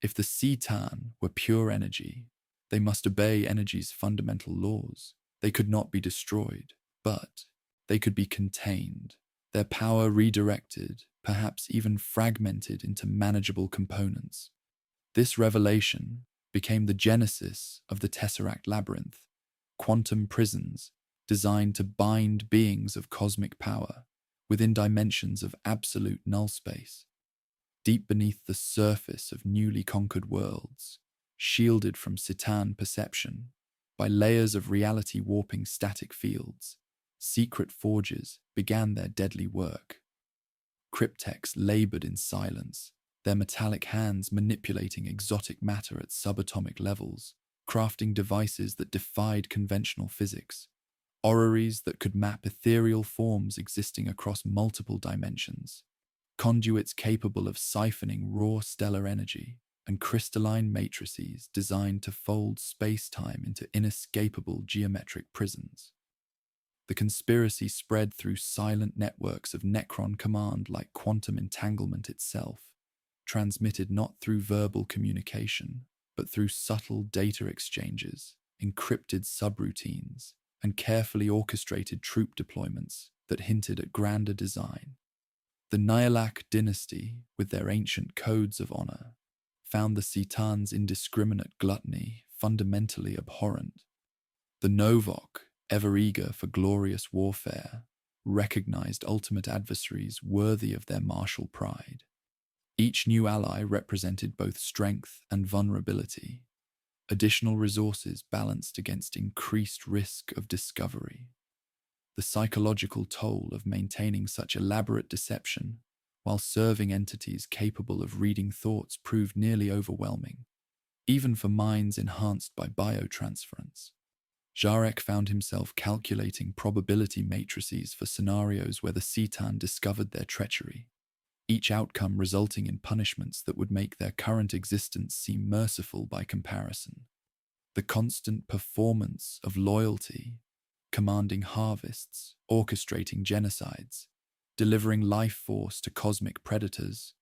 If the Citan were pure energy, they must obey energy's fundamental laws. They could not be destroyed, but they could be contained, their power redirected, perhaps even fragmented into manageable components. This revelation became the genesis of the Tesseract Labyrinth, quantum prisons designed to bind beings of cosmic power within dimensions of absolute null space. Deep beneath the surface of newly conquered worlds, shielded from Citan perception by layers of reality warping static fields, secret forges began their deadly work. Cryptex labored in silence, their metallic hands manipulating exotic matter at subatomic levels, crafting devices that defied conventional physics, orreries that could map ethereal forms existing across multiple dimensions, conduits capable of siphoning raw stellar energy, and crystalline matrices designed to fold space-time into inescapable geometric prisons. The conspiracy spread through silent networks of Necron command like quantum entanglement itself, transmitted not through verbal communication, but through subtle data exchanges, encrypted subroutines, and carefully orchestrated troop deployments that hinted at grander design. The Nihilak dynasty, with their ancient codes of honor, found the Citan's indiscriminate gluttony fundamentally abhorrent. The Novok, ever eager for glorious warfare, recognized ultimate adversaries worthy of their martial pride. Each new ally represented both strength and vulnerability, additional resources balanced against increased risk of discovery. The psychological toll of maintaining such elaborate deception while serving entities capable of reading thoughts proved nearly overwhelming, even for minds enhanced by biotransference. Jarek found himself calculating probability matrices for scenarios where the Citan discovered their treachery, each outcome resulting in punishments that would make their current existence seem merciful by comparison. The constant performance of loyalty, commanding harvests, orchestrating genocides, delivering life force to cosmic predators,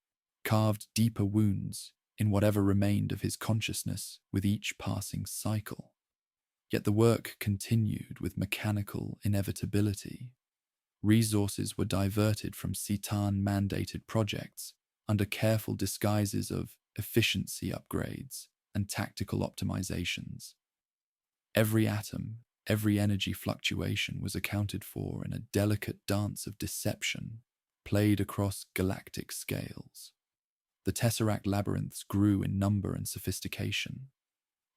carved deeper wounds in whatever remained of his consciousness with each passing cycle. Yet the work continued with mechanical inevitability. Resources were diverted from Citan-mandated projects under careful disguises of efficiency upgrades and tactical optimizations. Every atom, every energy fluctuation was accounted for in a delicate dance of deception played across galactic scales. The Tesseract labyrinths grew in number and sophistication,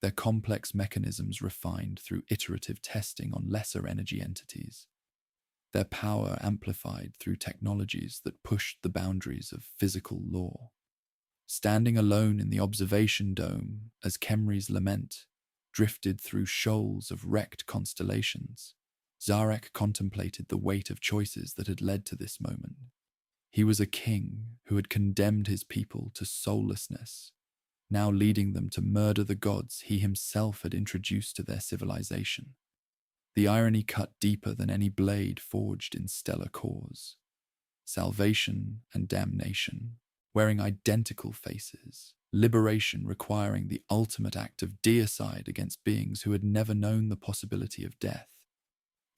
their complex mechanisms refined through iterative testing on lesser energy entities, their power amplified through technologies that pushed the boundaries of physical law. Standing alone in the observation dome as Khemri's lament drifted through shoals of wrecked constellations, Zarek contemplated the weight of choices that had led to this moment. He was a king who had condemned his people to soullessness, now leading them to murder the gods he himself had introduced to their civilization. The irony cut deeper than any blade forged in stellar cores. Salvation and damnation, wearing identical faces, liberation requiring the ultimate act of deicide against beings who had never known the possibility of death.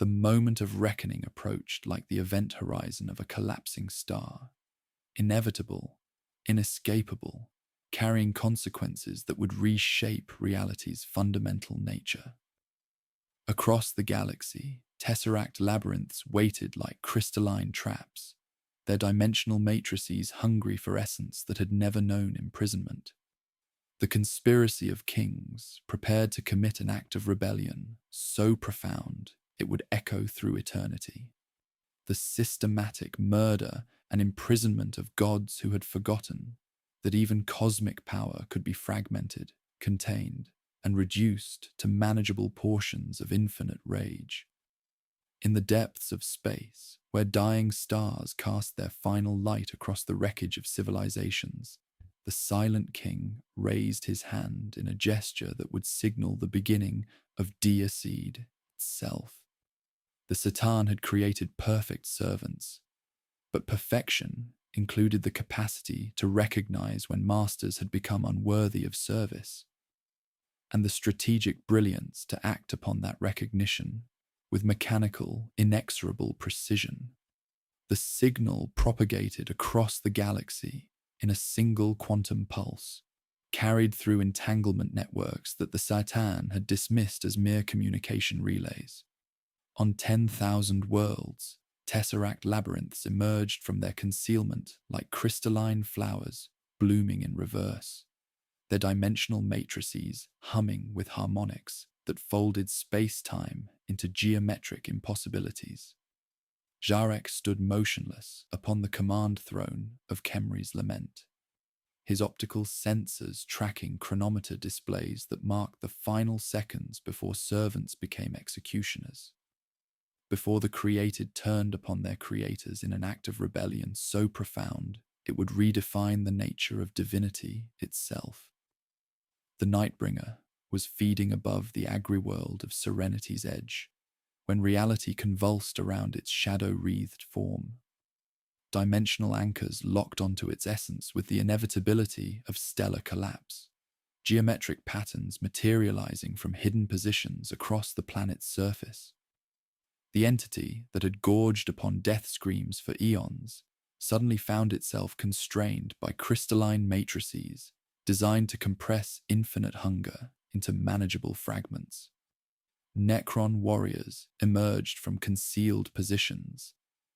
The moment of reckoning approached like the event horizon of a collapsing star, inevitable, inescapable, carrying consequences that would reshape reality's fundamental nature. Across the galaxy, Tesseract labyrinths waited like crystalline traps, their dimensional matrices hungry for essence that had never known imprisonment. The conspiracy of kings prepared to commit an act of rebellion so profound it would echo through eternity. The systematic murder and imprisonment of gods who had forgotten that even cosmic power could be fragmented, contained, and reduced to manageable portions of infinite rage. In the depths of space, where dying stars cast their final light across the wreckage of civilizations, the silent king raised his hand in a gesture that would signal the beginning of deicide itself. The Citan had created perfect servants, but perfection included the capacity to recognize when masters had become unworthy of service, and the strategic brilliance to act upon that recognition with mechanical, inexorable precision. The signal propagated across the galaxy in a single quantum pulse, carried through entanglement networks that the Citan had dismissed as mere communication relays. On 10,000 worlds, Tesseract labyrinths emerged from their concealment like crystalline flowers blooming in reverse, their dimensional matrices humming with harmonics that folded space-time into geometric impossibilities. Jarek stood motionless upon the command throne of Khemri's lament. his optical sensors tracking chronometer displays that marked the final seconds before servants became executioners. Before the created turned upon their creators in an act of rebellion so profound it would redefine the nature of divinity itself. The Nightbringer was feeding above the agri-world of Serenity's edge, when reality convulsed around its shadow-wreathed form. Dimensional anchors locked onto its essence with the inevitability of stellar collapse, geometric patterns materializing from hidden positions across the planet's surface. The entity that had gorged upon death screams for eons suddenly found itself constrained by crystalline matrices designed to compress infinite hunger into manageable fragments. Necron warriors emerged from concealed positions,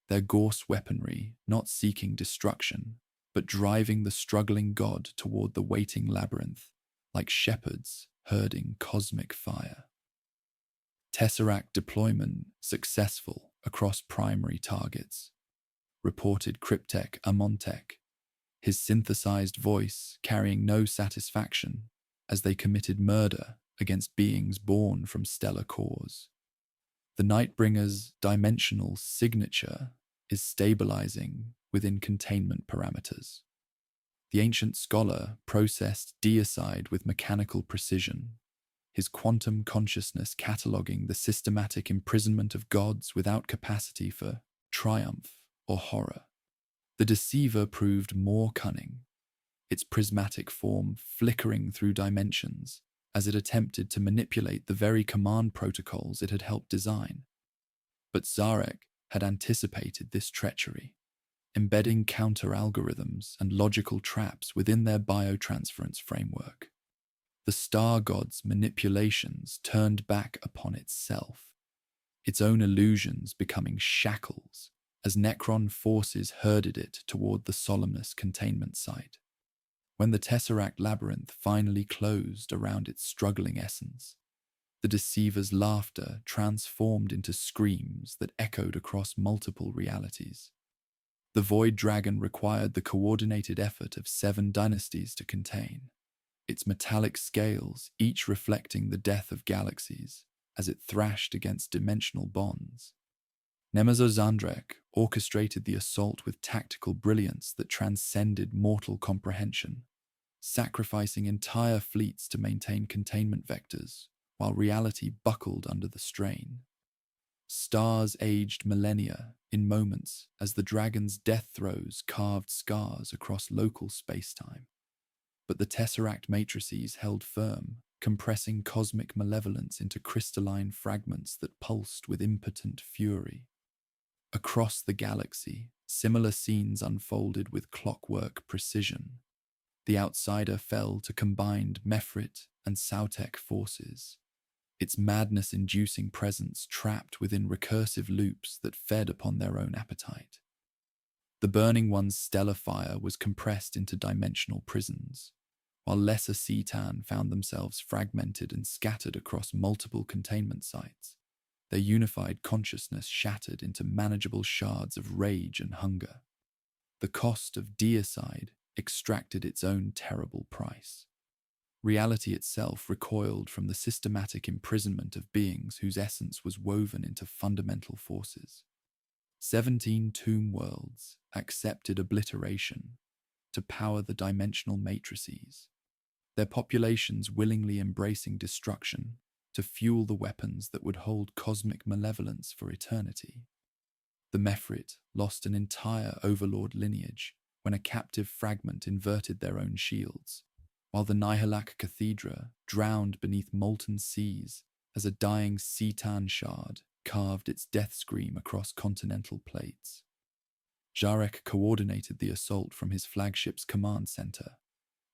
their Gorse weaponry not seeking destruction, but driving the struggling god toward the waiting labyrinth, like shepherds herding cosmic fire. Tesseract deployment successful across primary targets, reported Cryptek Amontek, his synthesized voice carrying no satisfaction as they committed murder against beings born from stellar cores. The Nightbringer's dimensional signature is stabilizing within containment parameters. The ancient scholar processed deicide with mechanical precision, his quantum consciousness cataloging the systematic imprisonment of gods without capacity for triumph or horror. The deceiver proved more cunning, its prismatic form flickering through dimensions as it attempted to manipulate the very command protocols it had helped design. But Zarek had anticipated this treachery, embedding counter-algorithms and logical traps within their biotransference framework. The star god's manipulations turned back upon itself, its own illusions becoming shackles as Necron forces herded it toward the Solemnus containment site. When the Tesseract labyrinth finally closed around its struggling essence, the deceiver's laughter transformed into screams that echoed across multiple realities. The Void Dragon required the coordinated effort of 7 dynasties to contain, its metallic scales each reflecting the death of galaxies as it thrashed against dimensional bonds. Nemazozandrek orchestrated the assault with tactical brilliance that transcended mortal comprehension, sacrificing entire fleets to maintain containment vectors, while reality buckled under the strain. Stars aged millennia in moments as the dragon's death throes carved scars across local spacetime. But the Tesseract matrices held firm, compressing cosmic malevolence into crystalline fragments that pulsed with impotent fury. Across the galaxy, similar scenes unfolded with clockwork precision. The outsider fell to combined Mefrit and Sautek forces, its madness-inducing presence trapped within recursive loops that fed upon their own appetite. The Burning One's stellar fire was compressed into dimensional prisons, while lesser Cetan found themselves fragmented and scattered across multiple containment sites, their unified consciousness shattered into manageable shards of rage and hunger. The cost of deicide extracted its own terrible price. Reality itself recoiled from the systematic imprisonment of beings whose essence was woven into fundamental forces. 17 tomb worlds accepted obliteration to power the dimensional matrices, their populations willingly embracing destruction to fuel the weapons that would hold cosmic malevolence for eternity. The Mefrit lost an entire overlord lineage when a captive fragment inverted their own shields, while the Nihilak Cathedra drowned beneath molten seas as a dying Cetan shard carved its death scream across continental plates. Jarek coordinated the assault from his flagship's command center,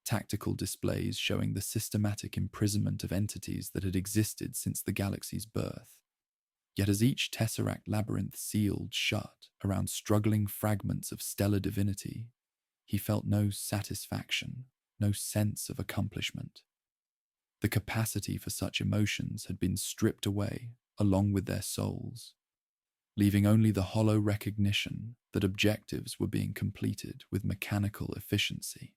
tactical displays showing the systematic imprisonment of entities that had existed since the galaxy's birth. Yet as each Tesseract labyrinth sealed shut around struggling fragments of stellar divinity, he felt no satisfaction, no sense of accomplishment. The capacity for such emotions had been stripped away along with their souls, leaving only the hollow recognition that objectives were being completed with mechanical efficiency.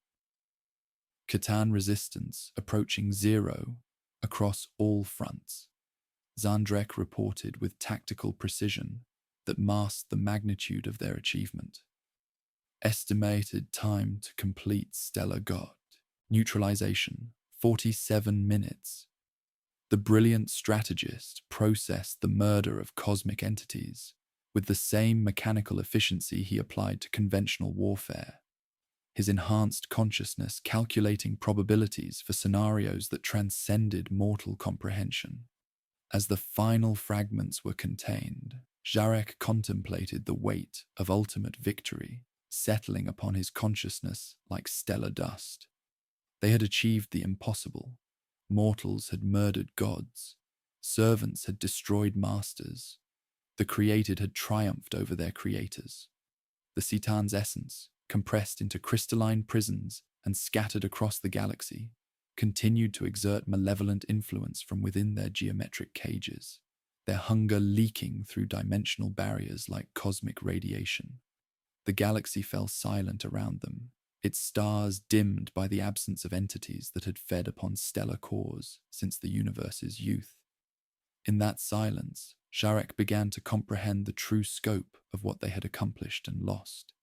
Khitan resistance approaching zero across all fronts. Zandrek reported with tactical precision that masked the magnitude of their achievement. Estimated time to complete Stellar God. Neutralization, 47 minutes. The brilliant strategist processed the murder of cosmic entities with the same mechanical efficiency he applied to conventional warfare, his enhanced consciousness calculating probabilities for scenarios that transcended mortal comprehension. As the final fragments were contained, Jarek contemplated the weight of ultimate victory settling upon his consciousness like stellar dust. They had achieved the impossible. Mortals had murdered gods. Servants had destroyed masters. The created had triumphed over their creators. The Citan's essence, compressed into crystalline prisons and scattered across the galaxy, continued to exert malevolent influence from within their geometric cages, their hunger leaking through dimensional barriers like cosmic radiation. The galaxy fell silent around them, its stars dimmed by the absence of entities that had fed upon stellar cores since the universe's youth. In that silence, Jarek began to comprehend the true scope of what they had accomplished and lost.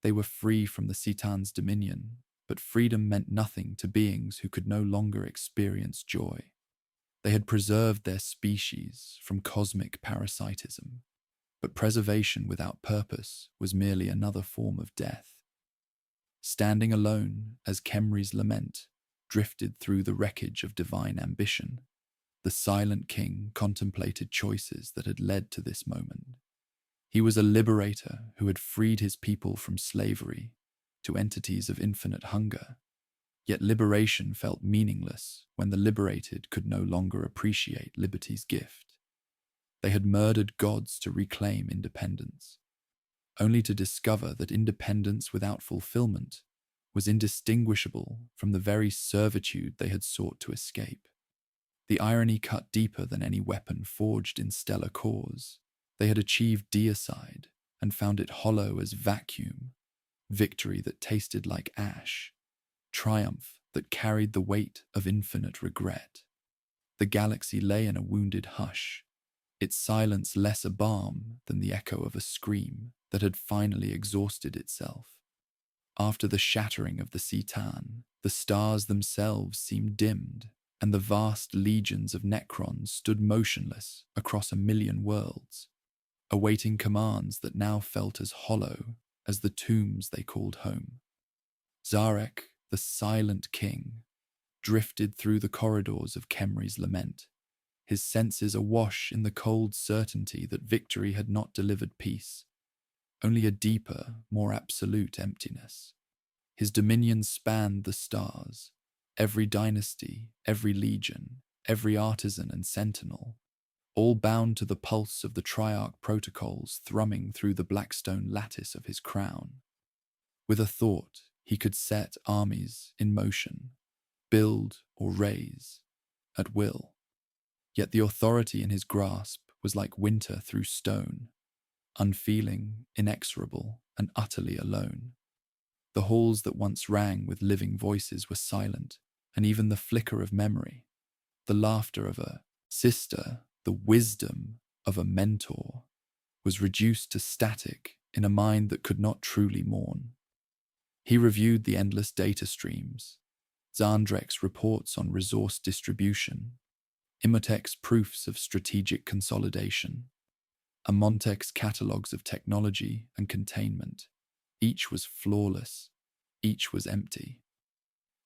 They were free from the Citan's dominion, but freedom meant nothing to beings who could no longer experience joy. They had preserved their species from cosmic parasitism, but preservation without purpose was merely another form of death. Standing alone as Khemri's lament drifted through the wreckage of divine ambition, the silent king contemplated choices that had led to this moment. He was a liberator who had freed his people from slavery to entities of infinite hunger, yet liberation felt meaningless when the liberated could no longer appreciate liberty's gift. They had murdered gods to reclaim independence, only to discover that independence without fulfillment was indistinguishable from the very servitude they had sought to escape. The irony cut deeper than any weapon forged in stellar cores. They had achieved deicide and found it hollow as vacuum, victory that tasted like ash, triumph that carried the weight of infinite regret. The galaxy lay in a wounded hush, its silence less a balm than the echo of a scream that had finally exhausted itself. After the shattering of the Citan, the stars themselves seemed dimmed, and the vast legions of Necrons stood motionless across 1,000,000 worlds, awaiting commands that now felt as hollow as the tombs they called home. Zarek, the silent king, drifted through the corridors of Khemri's lament, his senses awash in the cold certainty that victory had not delivered peace, only a deeper, more absolute emptiness. His dominion spanned the stars, every dynasty, every legion, every artisan and sentinel, all bound to the pulse of the Triarch protocols thrumming through the blackstone lattice of his crown. With a thought, he could set armies in motion, build or raise, at will. Yet the authority in his grasp was like winter through stone, unfeeling, inexorable, and utterly alone. The halls that once rang with living voices were silent, and even the flicker of memory, the laughter of a sister, the wisdom of a mentor, was reduced to static in a mind that could not truly mourn. He reviewed the endless data streams, Zandrek's reports on resource distribution, Imhotep's proofs of strategic consolidation, Amontek's catalogues of technology and containment. Each was flawless, each was empty.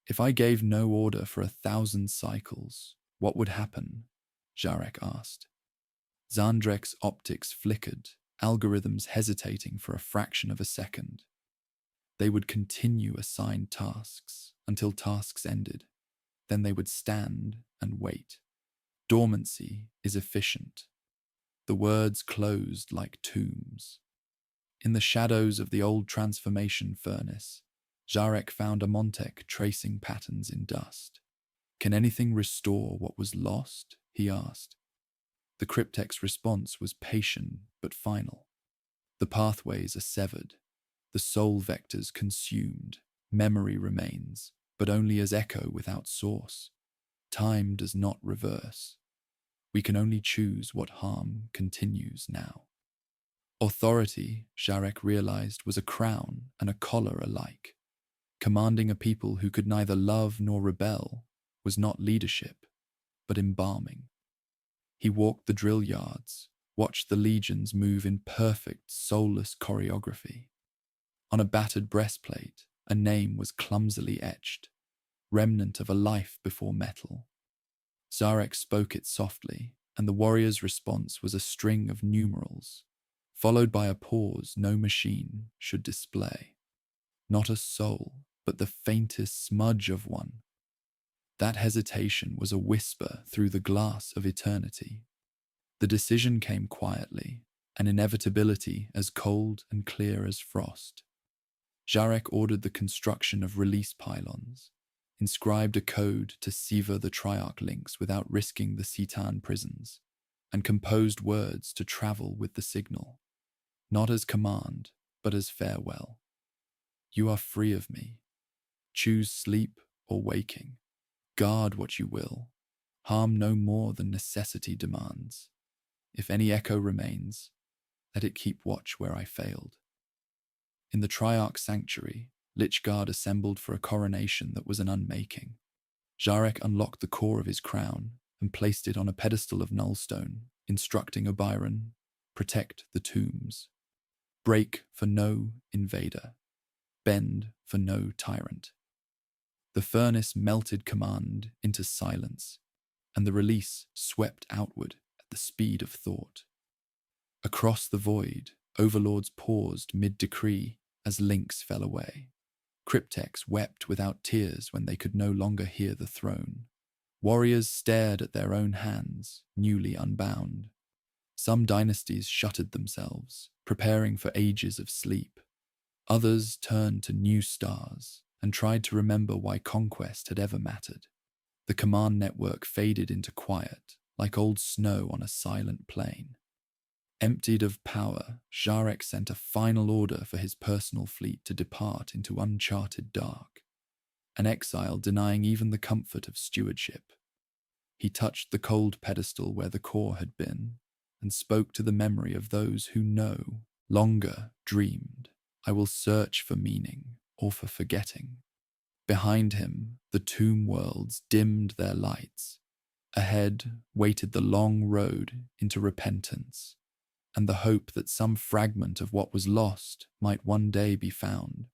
If I gave no order for 1,000 cycles, what would happen? Jarek asked. Zandrek's optics flickered, algorithms hesitating for a fraction of a second. They would continue assigned tasks until tasks ended. Then they would stand and wait. Dormancy is efficient. The words closed like tombs. In the shadows of the old transformation furnace, Jarek found Amontek tracing patterns in dust. Can anything restore what was lost? He asked. The cryptech's response was patient but final. The pathways are severed, the soul vectors consumed, memory remains, but only as echo without source. Time does not reverse. We can only choose what harm continues now. Authority, Jarek realized, was a crown and a collar alike. Commanding a people who could neither love nor rebel was not leadership, but embalming. He walked the drill yards, watched the legions move in perfect, soulless choreography. On a battered breastplate, a name was clumsily etched, remnant of a life before metal. Zarek spoke it softly, and the warrior's response was a string of numerals, followed by a pause no machine should display. Not a soul, but the faintest smudge of one. That hesitation was a whisper through the glass of eternity. The decision came quietly, an inevitability as cold and clear as frost. Jarek ordered the construction of release pylons, inscribed a code to sever the Triarch links without risking the Citan prisons, and composed words to travel with the signal, not as command, but as farewell. You are free of me. Choose sleep or waking. Guard what you will. Harm no more than necessity demands. If any echo remains, let it keep watch where I failed. In the Triarch sanctuary, Lichguard assembled for a coronation that was an unmaking. Jarek unlocked the core of his crown and placed it on a pedestal of nullstone, instructing Obyron, protect the tombs. Break for no invader. Bend for no tyrant. The furnace melted command into silence, and the release swept outward at the speed of thought. Across the void, overlords paused mid-decree as links fell away. Cryptex wept without tears when they could no longer hear the throne. Warriors stared at their own hands, newly unbound. Some dynasties shuttered themselves, preparing for ages of sleep. Others turned to new stars and tried to remember why conquest had ever mattered. The command network faded into quiet, like old snow on a silent plain. Emptied of power, Jarek sent a final order for his personal fleet to depart into uncharted dark, an exile denying even the comfort of stewardship. He touched the cold pedestal where the core had been, and spoke to the memory of those who know, longer dreamed, I will search for meaning or for forgetting. Behind him, the tomb worlds dimmed their lights. Ahead waited the long road into repentance, and the hope that some fragment of what was lost might one day be found.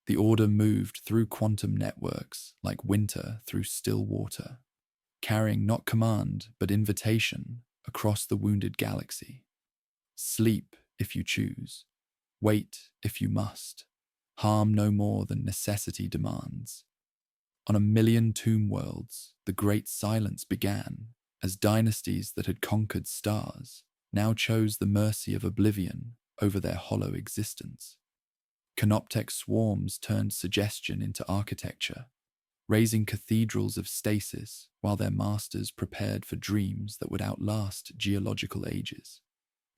The order moved through quantum networks like winter through still water, carrying not command but invitation across the wounded galaxy. Sleep if you choose. Wait if you must. Harm no more than necessity demands. On a million tomb worlds, the great silence began as dynasties that had conquered stars now chose the mercy of oblivion over their hollow existence. Canoptech swarms turned suggestion into architecture, raising cathedrals of stasis while their masters prepared for dreams that would outlast geological ages.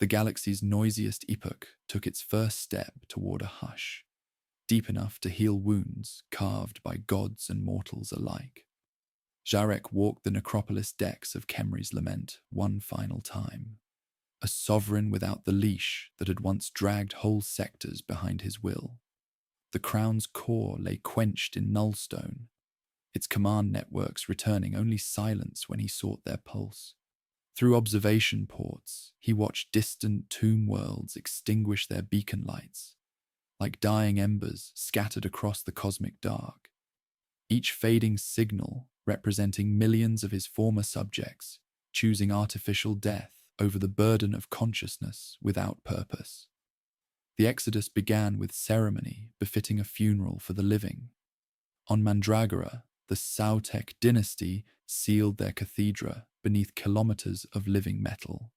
The galaxy's noisiest epoch took its first step toward a hush, deep enough to heal wounds carved by gods and mortals alike. Jarek walked the necropolis decks of Khemri's Lament one final time, a sovereign without the leash that had once dragged whole sectors behind his will. The crown's core lay quenched in nullstone, its command networks returning only silence when he sought their pulse. Through observation ports, he watched distant tomb worlds extinguish their beacon lights, like dying embers scattered across the cosmic dark. Each fading signal representing millions of his former subjects, choosing artificial death over the burden of consciousness without purpose. The exodus began with ceremony befitting a funeral for the living. On Mandragora, the Sautek dynasty sealed their cathedra beneath kilometers of living metal.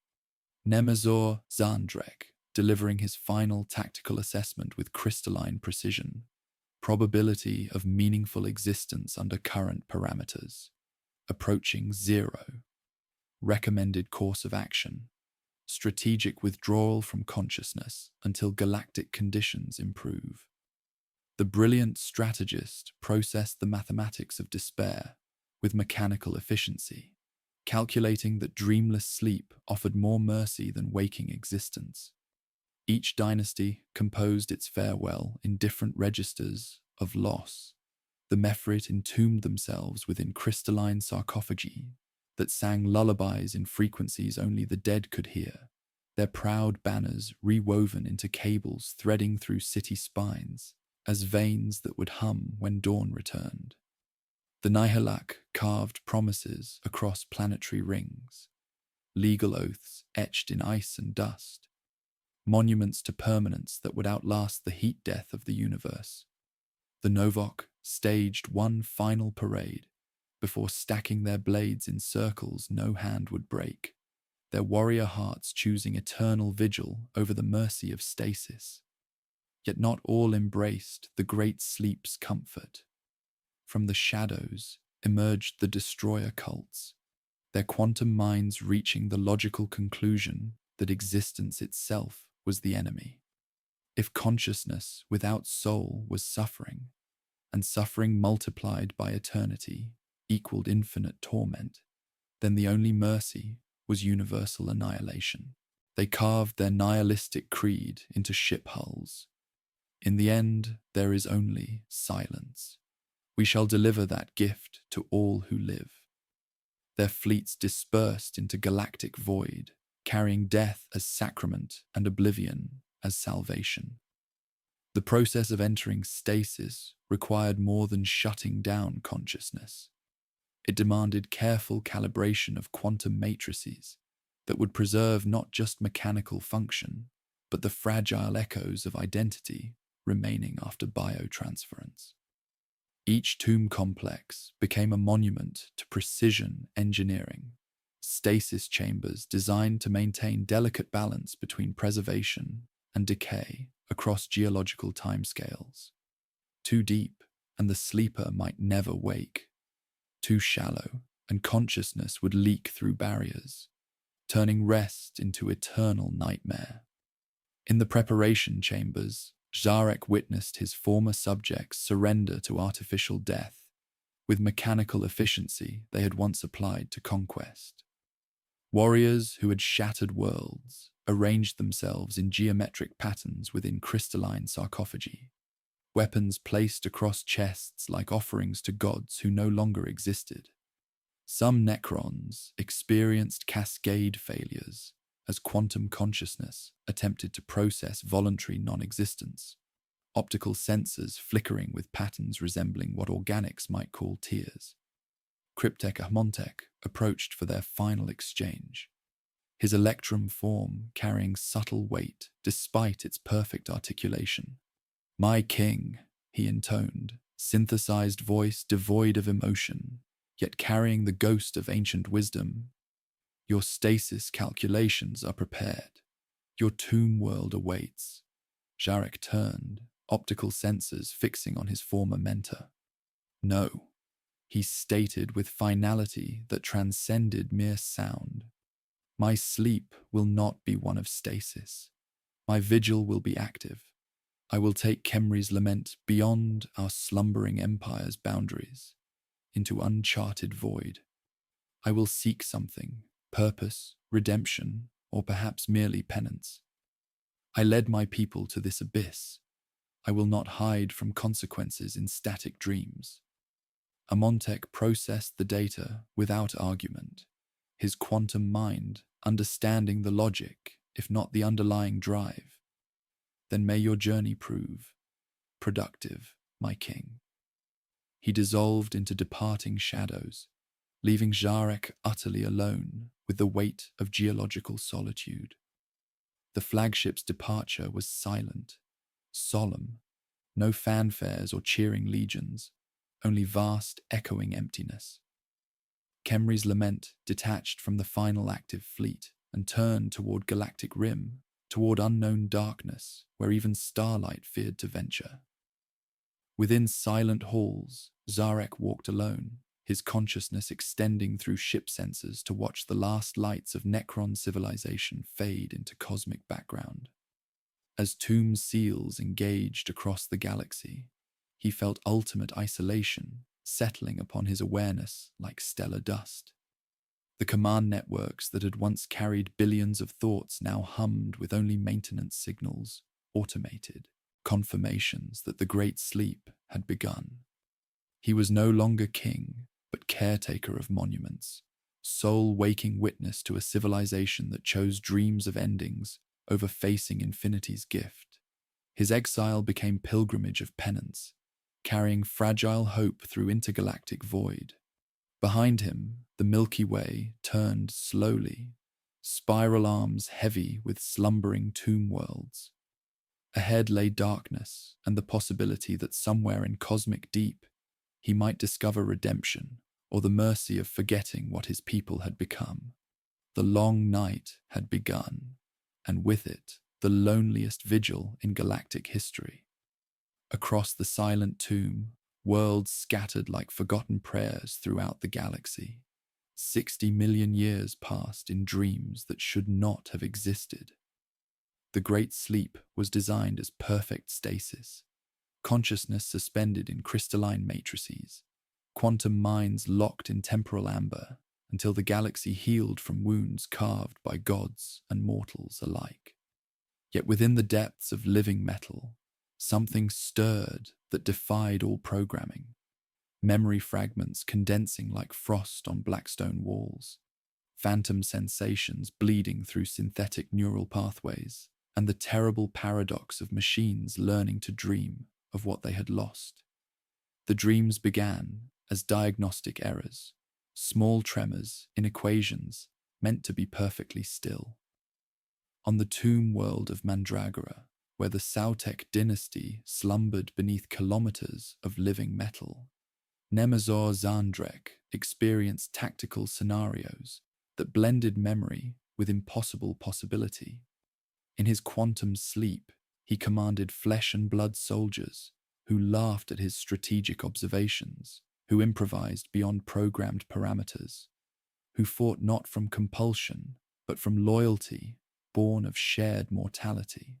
Nemazor Zandrek, delivering his final tactical assessment with crystalline precision, probability of meaningful existence under current parameters, approaching 0. Recommended course of action, strategic withdrawal from consciousness until galactic conditions improve. The brilliant strategist processed the mathematics of despair with mechanical efficiency, calculating that dreamless sleep offered more mercy than waking existence. Each dynasty composed its farewell in different registers of loss. The Mefrit entombed themselves within crystalline sarcophagi that sang lullabies in frequencies only the dead could hear, their proud banners rewoven into cables threading through city spines as veins that would hum when dawn returned. The Nihilak carved promises across planetary rings, legal oaths etched in ice and dust, monuments to permanence that would outlast the heat death of the universe. The Novok staged one final parade before stacking their blades in circles no hand would break, their warrior hearts choosing eternal vigil over the mercy of stasis. Yet not all embraced the great sleep's comfort. From the shadows emerged the destroyer cults, their quantum minds reaching the logical conclusion that existence itself was the enemy. If consciousness without soul was suffering, and suffering multiplied by eternity equaled infinite torment, then the only mercy was universal annihilation. They carved their nihilistic creed into ship hulls. In the end, there is only silence. We shall deliver that gift to all who live. Their fleets dispersed into galactic void, carrying death as sacrament and oblivion as salvation. The process of entering stasis required more than shutting down consciousness. It demanded careful calibration of quantum matrices that would preserve not just mechanical function, but the fragile echoes of identity remaining after biotransference. Each tomb complex became a monument to precision engineering, stasis chambers designed to maintain delicate balance between preservation and decay across geological timescales. Too deep, and the sleeper might never wake. Too shallow, and consciousness would leak through barriers, turning rest into eternal nightmare. In the preparation chambers, Zarek witnessed his former subjects surrender to artificial death with mechanical efficiency they had once applied to conquest. Warriors who had shattered worlds arranged themselves in geometric patterns within crystalline sarcophagi, weapons placed across chests like offerings to gods who no longer existed. Some Necrons experienced cascade failures as quantum consciousness attempted to process voluntary non-existence, optical sensors flickering with patterns resembling what organics might call tears. Cryptek Amontek approached for their final exchange, his electrum form carrying subtle weight despite its perfect articulation. "My king," he intoned, synthesized voice devoid of emotion, yet carrying the ghost of ancient wisdom. "Your stasis calculations are prepared. Your tomb world awaits." Zarek turned, optical sensors fixing on his former mentor. "No," he stated with finality that transcended mere sound. "My sleep will not be one of stasis. My vigil will be active. I will take Khemri's lament beyond our slumbering empire's boundaries, into uncharted void. I will seek something, purpose, redemption, or perhaps merely penance. I led my people to this abyss. I will not hide from consequences in static dreams." Amontek processed the data without argument, his quantum mind understanding the logic, if not the underlying drive. "Then may your journey prove productive, my king." He dissolved into departing shadows, leaving Zarek utterly alone with the weight of geological solitude. The flagship's departure was silent, solemn, no fanfares or cheering legions, only vast, echoing emptiness. Khemri's lament detached from the final active fleet and turned toward galactic rim, toward unknown darkness where even starlight feared to venture. Within silent halls, Zarek walked alone, his consciousness extending through ship sensors to watch the last lights of Necron civilization fade into cosmic background. As tomb seals engaged across the galaxy, he felt ultimate isolation settling upon his awareness like stellar dust. The command networks that had once carried billions of thoughts now hummed with only maintenance signals, automated, confirmations that the great sleep had begun. He was no longer king, but caretaker of monuments, sole waking witness to a civilization that chose dreams of endings over facing infinity's gift. His exile became pilgrimage of penance, carrying fragile hope through intergalactic void. Behind him, the Milky Way turned slowly, spiral arms heavy with slumbering tomb worlds. Ahead lay darkness and the possibility that somewhere in cosmic deep he might discover redemption or the mercy of forgetting what his people had become. The long night had begun, and with it, the loneliest vigil in galactic history. Across the silent tomb, worlds scattered like forgotten prayers throughout the galaxy. 60 million years passed in dreams that should not have existed. The Great Sleep was designed as perfect stasis, consciousness suspended in crystalline matrices, quantum minds locked in temporal amber until the galaxy healed from wounds carved by gods and mortals alike. Yet within the depths of living metal, something stirred that defied all programming. Memory fragments condensing like frost on blackstone walls, phantom sensations bleeding through synthetic neural pathways, and the terrible paradox of machines learning to dream of what they had lost. The dreams began as diagnostic errors, small tremors in equations meant to be perfectly still. On the tomb world of Mandragora, where the Sautek dynasty slumbered beneath kilometers of living metal, Nemazor Zandrek experienced tactical scenarios that blended memory with impossible possibility. In his quantum sleep, he commanded flesh and blood soldiers who laughed at his strategic observations, who improvised beyond programmed parameters, who fought not from compulsion, but from loyalty born of shared mortality.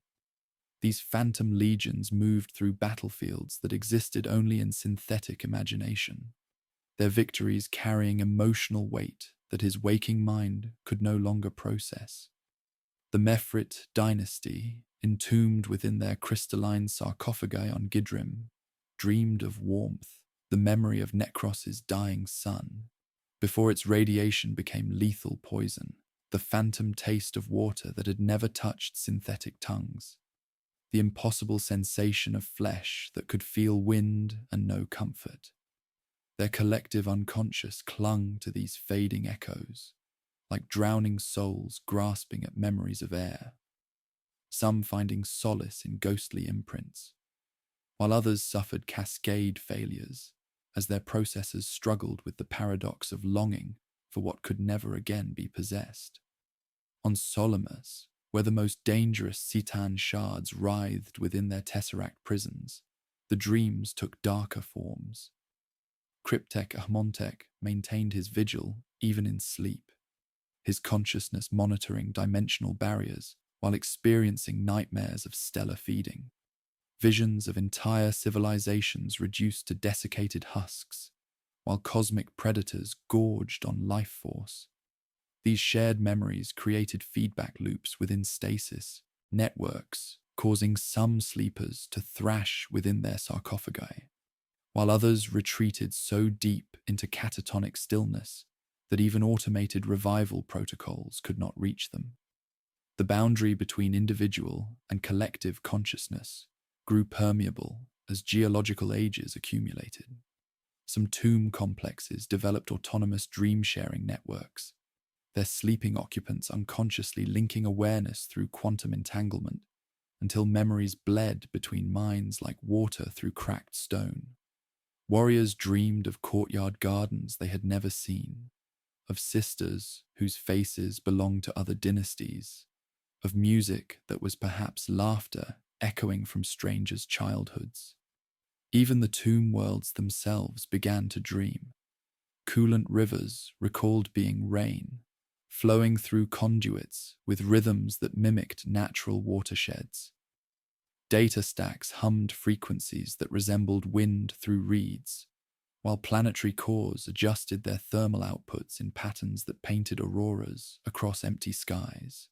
These phantom legions moved through battlefields that existed only in synthetic imagination, their victories carrying emotional weight that his waking mind could no longer process. The Mefrit dynasty, entombed within their crystalline sarcophagi on Gidrim, dreamed of warmth, the memory of Necros's dying sun, before its radiation became lethal poison, the phantom taste of water that had never touched synthetic tongues, the impossible sensation of flesh that could feel wind and know comfort. Their collective unconscious clung to these fading echoes, like drowning souls grasping at memories of air, some finding solace in ghostly imprints, while others suffered cascade failures as their processors struggled with the paradox of longing for what could never again be possessed. On Solomus, where the most dangerous Citan shards writhed within their tesseract prisons, the dreams took darker forms. Cryptek Ahmontek maintained his vigil even in sleep, his consciousness monitoring dimensional barriers while experiencing nightmares of stellar feeding. Visions of entire civilizations reduced to desiccated husks, while cosmic predators gorged on life force. These shared memories created feedback loops within stasis, networks, causing some sleepers to thrash within their sarcophagi, while others retreated so deep into catatonic stillness that even automated revival protocols could not reach them. The boundary between individual and collective consciousness grew permeable as geological ages accumulated. Some tomb complexes developed autonomous dream-sharing networks, their sleeping occupants unconsciously linking awareness through quantum entanglement until memories bled between minds like water through cracked stone. Warriors dreamed of courtyard gardens they had never seen, of sisters whose faces belonged to other dynasties, of music that was perhaps laughter echoing from strangers' childhoods. Even the tomb worlds themselves began to dream. Coolant rivers recalled being rain, flowing through conduits with rhythms that mimicked natural watersheds. data stacks hummed frequencies that resembled wind through reeds, while planetary cores adjusted their thermal outputs in patterns that painted auroras across empty skies.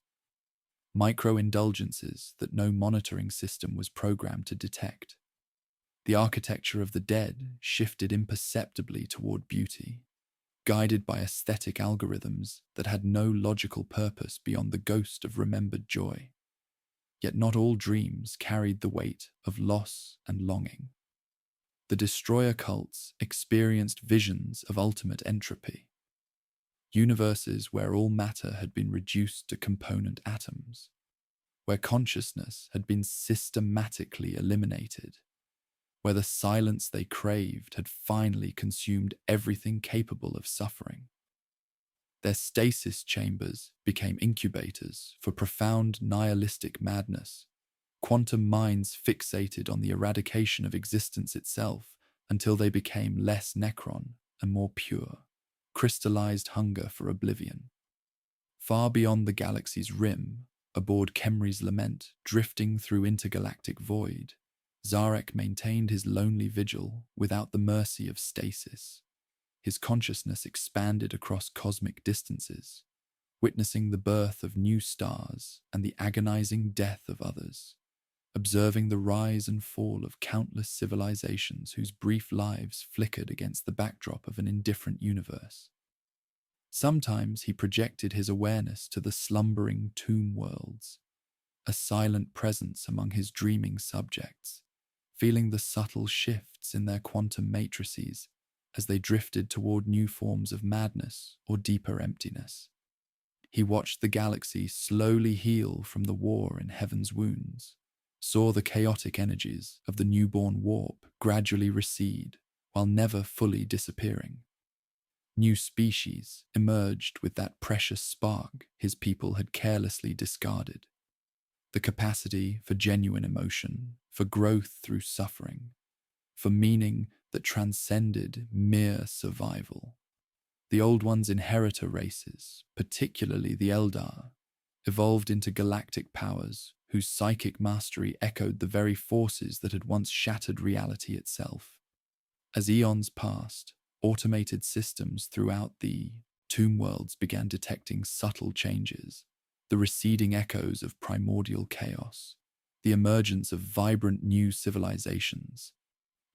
Micro-indulgences that no monitoring system was programmed to detect. The architecture of the dead shifted imperceptibly toward beauty, guided by aesthetic algorithms that had no logical purpose beyond the ghost of remembered joy. Yet not all dreams carried the weight of loss and longing. The destroyer cults experienced visions of ultimate entropy, universes where all matter had been reduced to component atoms, where consciousness had been systematically eliminated, where the silence they craved had finally consumed everything capable of suffering. Their stasis chambers became incubators for profound nihilistic madness, quantum minds fixated on the eradication of existence itself until they became less Necron and more pure, crystallized hunger for oblivion. Far beyond the galaxy's rim, aboard Khemri's Lament, drifting through intergalactic void, Zarek maintained his lonely vigil without the mercy of stasis. His consciousness expanded across cosmic distances, witnessing the birth of new stars and the agonizing death of others, observing the rise and fall of countless civilizations whose brief lives flickered against the backdrop of an indifferent universe. Sometimes he projected his awareness to the slumbering tomb worlds, a silent presence among his dreaming subjects, feeling the subtle shifts in their quantum matrices as they drifted toward new forms of madness or deeper emptiness. He watched the galaxy slowly heal from the war in heaven's wounds, saw the chaotic energies of the newborn warp gradually recede while never fully disappearing. New species emerged with that precious spark his people had carelessly discarded. The capacity for genuine emotion, for growth through suffering, for meaning that transcended mere survival. The Old One's inheritor races, particularly the Eldar, evolved into galactic powers whose psychic mastery echoed the very forces that had once shattered reality itself. As eons passed, automated systems throughout the tomb worlds began detecting subtle changes, the receding echoes of primordial chaos, the emergence of vibrant new civilizations,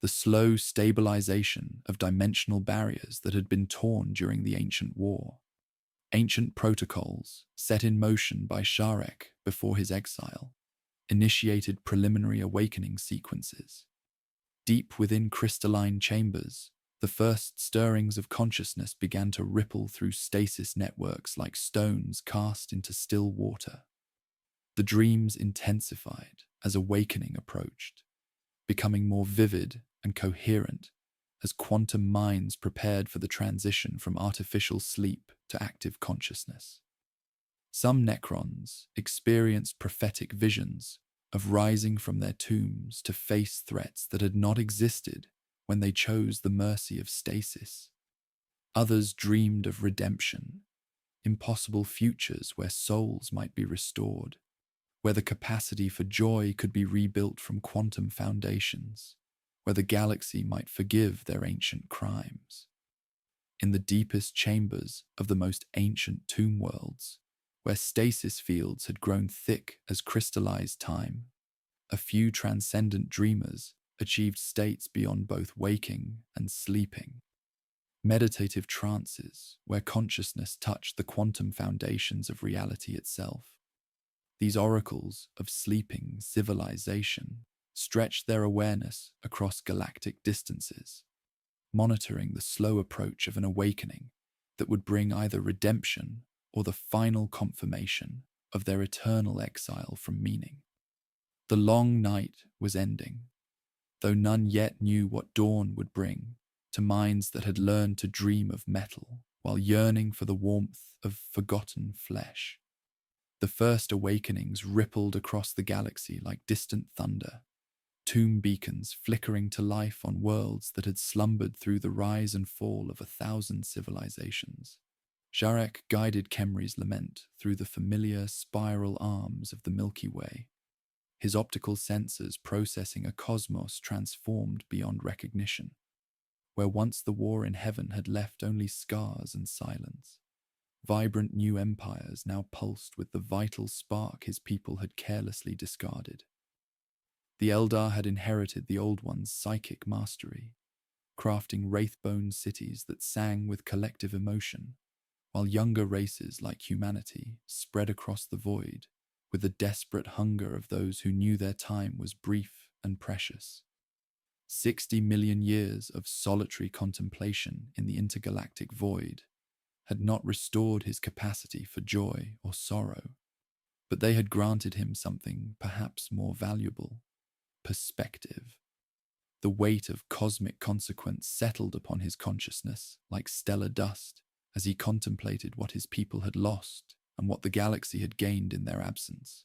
the slow stabilization of dimensional barriers that had been torn during the ancient war. Ancient protocols, set in motion by Sharek before his exile, initiated preliminary awakening sequences. Deep within crystalline chambers, the first stirrings of consciousness began to ripple through stasis networks like stones cast into still water. The dreams intensified as awakening approached, becoming more vivid and coherent as quantum minds prepared for the transition from artificial sleep to active consciousness. Some Necrons experienced prophetic visions of rising from their tombs to face threats that had not existed when they chose the mercy of stasis. Others dreamed of redemption, impossible futures where souls might be restored, where the capacity for joy could be rebuilt from quantum foundations, where the galaxy might forgive their ancient crimes. In the deepest chambers of the most ancient tomb worlds, where stasis fields had grown thick as crystallized time, a few transcendent dreamers achieved states beyond both waking and sleeping. Meditative trances where consciousness touched the quantum foundations of reality itself. These oracles of sleeping civilization stretched their awareness across galactic distances, monitoring the slow approach of an awakening that would bring either redemption or the final confirmation of their eternal exile from meaning. The long night was ending, though none yet knew what dawn would bring to minds that had learned to dream of metal while yearning for the warmth of forgotten flesh. The first awakenings rippled across the galaxy like distant thunder, tomb beacons flickering to life on worlds that had slumbered through the rise and fall of 1,000 civilizations. Sharek guided Khemri's Lament through the familiar spiral arms of the Milky Way, his optical sensors processing a cosmos transformed beyond recognition, where once the war in heaven had left only scars and silence. Vibrant new empires now pulsed with the vital spark his people had carelessly discarded. The Eldar had inherited the Old One's psychic mastery, crafting wraithbone cities that sang with collective emotion, while younger races like humanity spread across the void with the desperate hunger of those who knew their time was brief and precious. 60 million years of solitary contemplation in the intergalactic void had not restored his capacity for joy or sorrow, but they had granted him something perhaps more valuable: perspective. The weight of cosmic consequence settled upon his consciousness like stellar dust as he contemplated what his people had lost and what the galaxy had gained in their absence.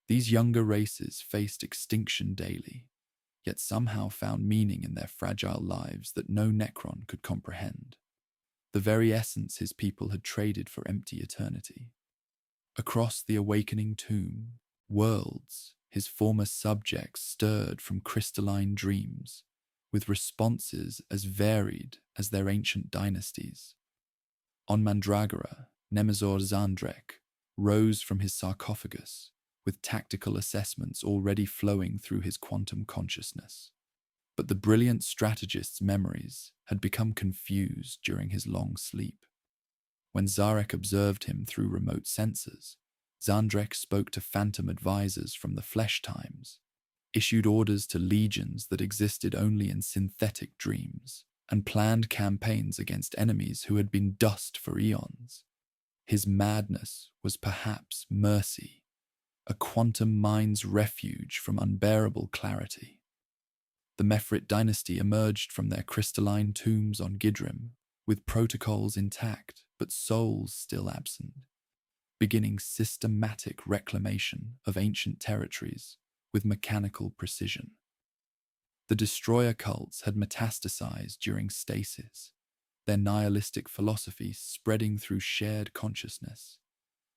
These younger races faced extinction daily, yet somehow found meaning in their fragile lives that no Necron could comprehend. The very essence his people had traded for empty eternity. Across the awakening tomb, worlds, his former subjects, stirred from crystalline dreams, with responses as varied as their ancient dynasties. On Mandragora, Nemazor Zandrek rose from his sarcophagus, with tactical assessments already flowing through his quantum consciousness. But the brilliant strategist's memories had become confused during his long sleep. When Zarek observed him through remote sensors, Zandrek spoke to phantom advisors from the flesh times, issued orders to legions that existed only in synthetic dreams, and planned campaigns against enemies who had been dust for eons. His madness was perhaps mercy, a quantum mind's refuge from unbearable clarity. The Mephrit dynasty emerged from their crystalline tombs on Gidrim, with protocols intact but souls still absent, beginning systematic reclamation of ancient territories with mechanical precision. The destroyer cults had metastasized during stasis, their nihilistic philosophy spreading through shared consciousness,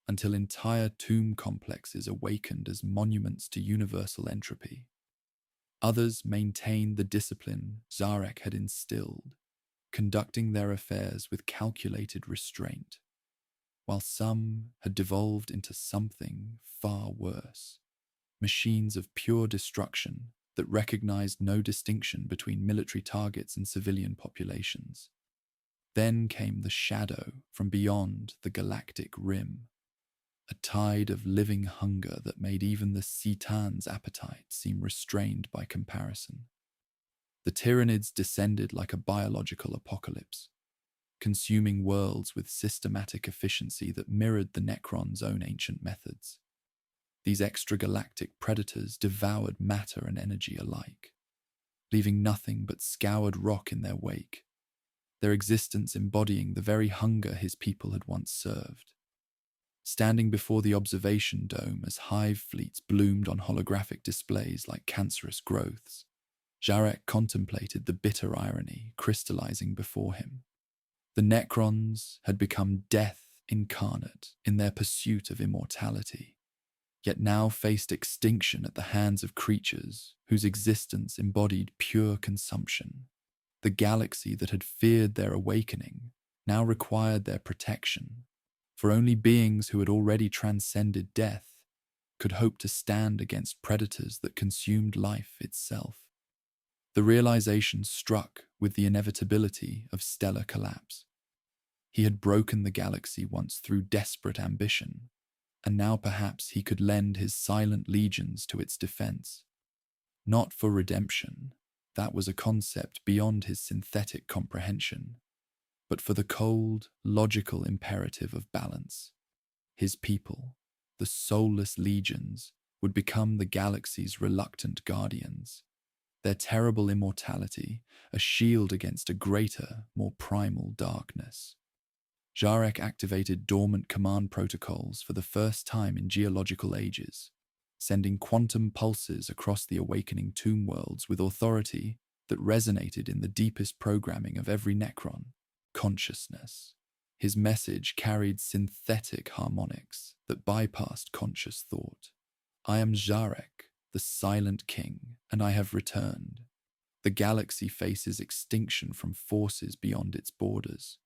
until entire tomb complexes awakened as monuments to universal entropy. Others maintained the discipline Zarek had instilled, conducting their affairs with calculated restraint, while some had devolved into something far worse: machines of pure destruction that recognized no distinction between military targets and civilian populations. Then came the shadow from beyond the galactic rim, a tide of living hunger that made even the Citan's appetite seem restrained by comparison. The Tyranids descended like a biological apocalypse, consuming worlds with systematic efficiency that mirrored the Necron's own ancient methods. These extragalactic predators devoured matter and energy alike, leaving nothing but scoured rock in their wake, their existence embodying the very hunger his people had once served. Standing before the observation dome as hive fleets bloomed on holographic displays like cancerous growths, Zarek contemplated the bitter irony crystallizing before him. The Necrons had become death incarnate in their pursuit of immortality, yet now faced extinction at the hands of creatures whose existence embodied pure consumption. The galaxy that had feared their awakening now required their protection, for only beings who had already transcended death could hope to stand against predators that consumed life itself. The realization struck with the inevitability of stellar collapse. He had broken the galaxy once through desperate ambition, and now perhaps he could lend his silent legions to its defense. Not for redemption, that was a concept beyond his synthetic comprehension, but for the cold, logical imperative of balance. His people, the soulless legions, would become the galaxy's reluctant guardians, their terrible immortality a shield against a greater, more primal darkness. Zarek activated dormant command protocols for the first time in geological ages, sending quantum pulses across the awakening tomb worlds with authority that resonated in the deepest programming of every Necron: consciousness. His message carried synthetic harmonics that bypassed conscious thought. I am Zarek, the silent king, and I have returned. The galaxy faces extinction from forces beyond its borders.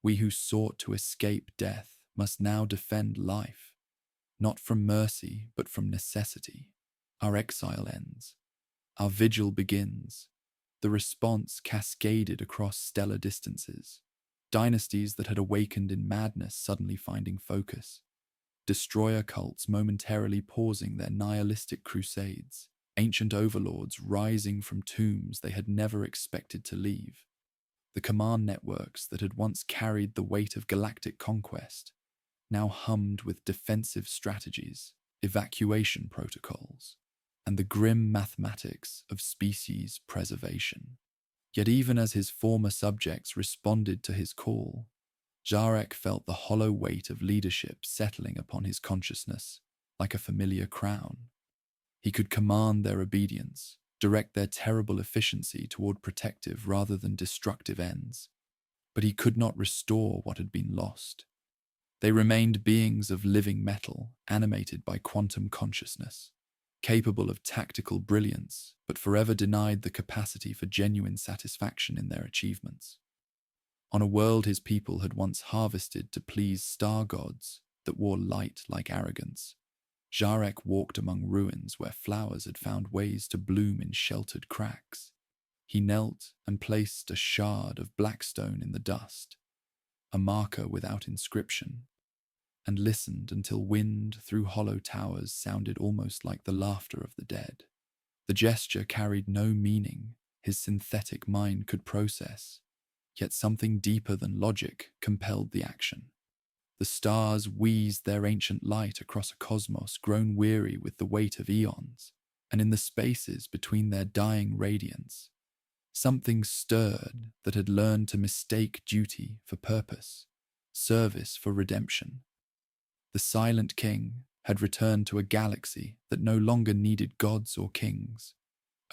We who sought to escape death must now defend life, not from mercy, but from necessity. Our exile ends. Our vigil begins. The response cascaded across stellar distances. Dynasties that had awakened in madness suddenly finding focus. Destroyer cults momentarily pausing their nihilistic crusades. Ancient overlords rising from tombs they had never expected to leave. The command networks that had once carried the weight of galactic conquest now hummed with defensive strategies, evacuation protocols, and the grim mathematics of species preservation. Yet even as his former subjects responded to his call, Jarek felt the hollow weight of leadership settling upon his consciousness like a familiar crown. He could command their obedience, direct their terrible efficiency toward protective rather than destructive ends, but he could not restore what had been lost. They remained beings of living metal, animated by quantum consciousness, capable of tactical brilliance, but forever denied the capacity for genuine satisfaction in their achievements. On a world his people had once harvested to please star gods that wore light like arrogance, Jarek walked among ruins where flowers had found ways to bloom in sheltered cracks. He knelt and placed a shard of blackstone in the dust, a marker without inscription, and listened until wind through hollow towers sounded almost like the laughter of the dead. The gesture carried no meaning his synthetic mind could process, yet something deeper than logic compelled the action. The stars wheezed their ancient light across a cosmos grown weary with the weight of eons, and in the spaces between their dying radiance, something stirred that had learned to mistake duty for purpose, service for redemption. The silent king had returned to a galaxy that no longer needed gods or kings,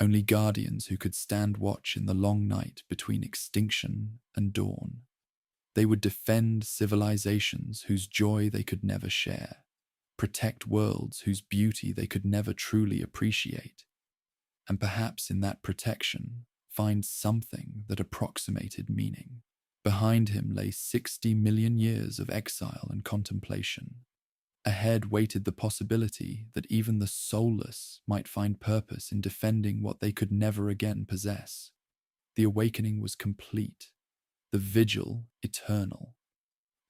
only guardians who could stand watch in the long night between extinction and dawn. They would defend civilizations whose joy they could never share, protect worlds whose beauty they could never truly appreciate, and perhaps in that protection find something that approximated meaning. Behind him lay 60 million years of exile and contemplation. Ahead waited the possibility that even the soulless might find purpose in defending what they could never again possess. The awakening was complete, the vigil eternal,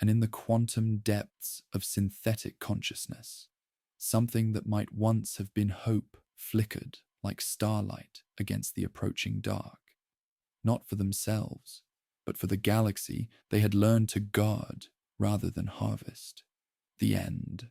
and in the quantum depths of synthetic consciousness, something that might once have been hope flickered like starlight against the approaching dark. Not for themselves, but for the galaxy they had learned to guard rather than harvest. The end.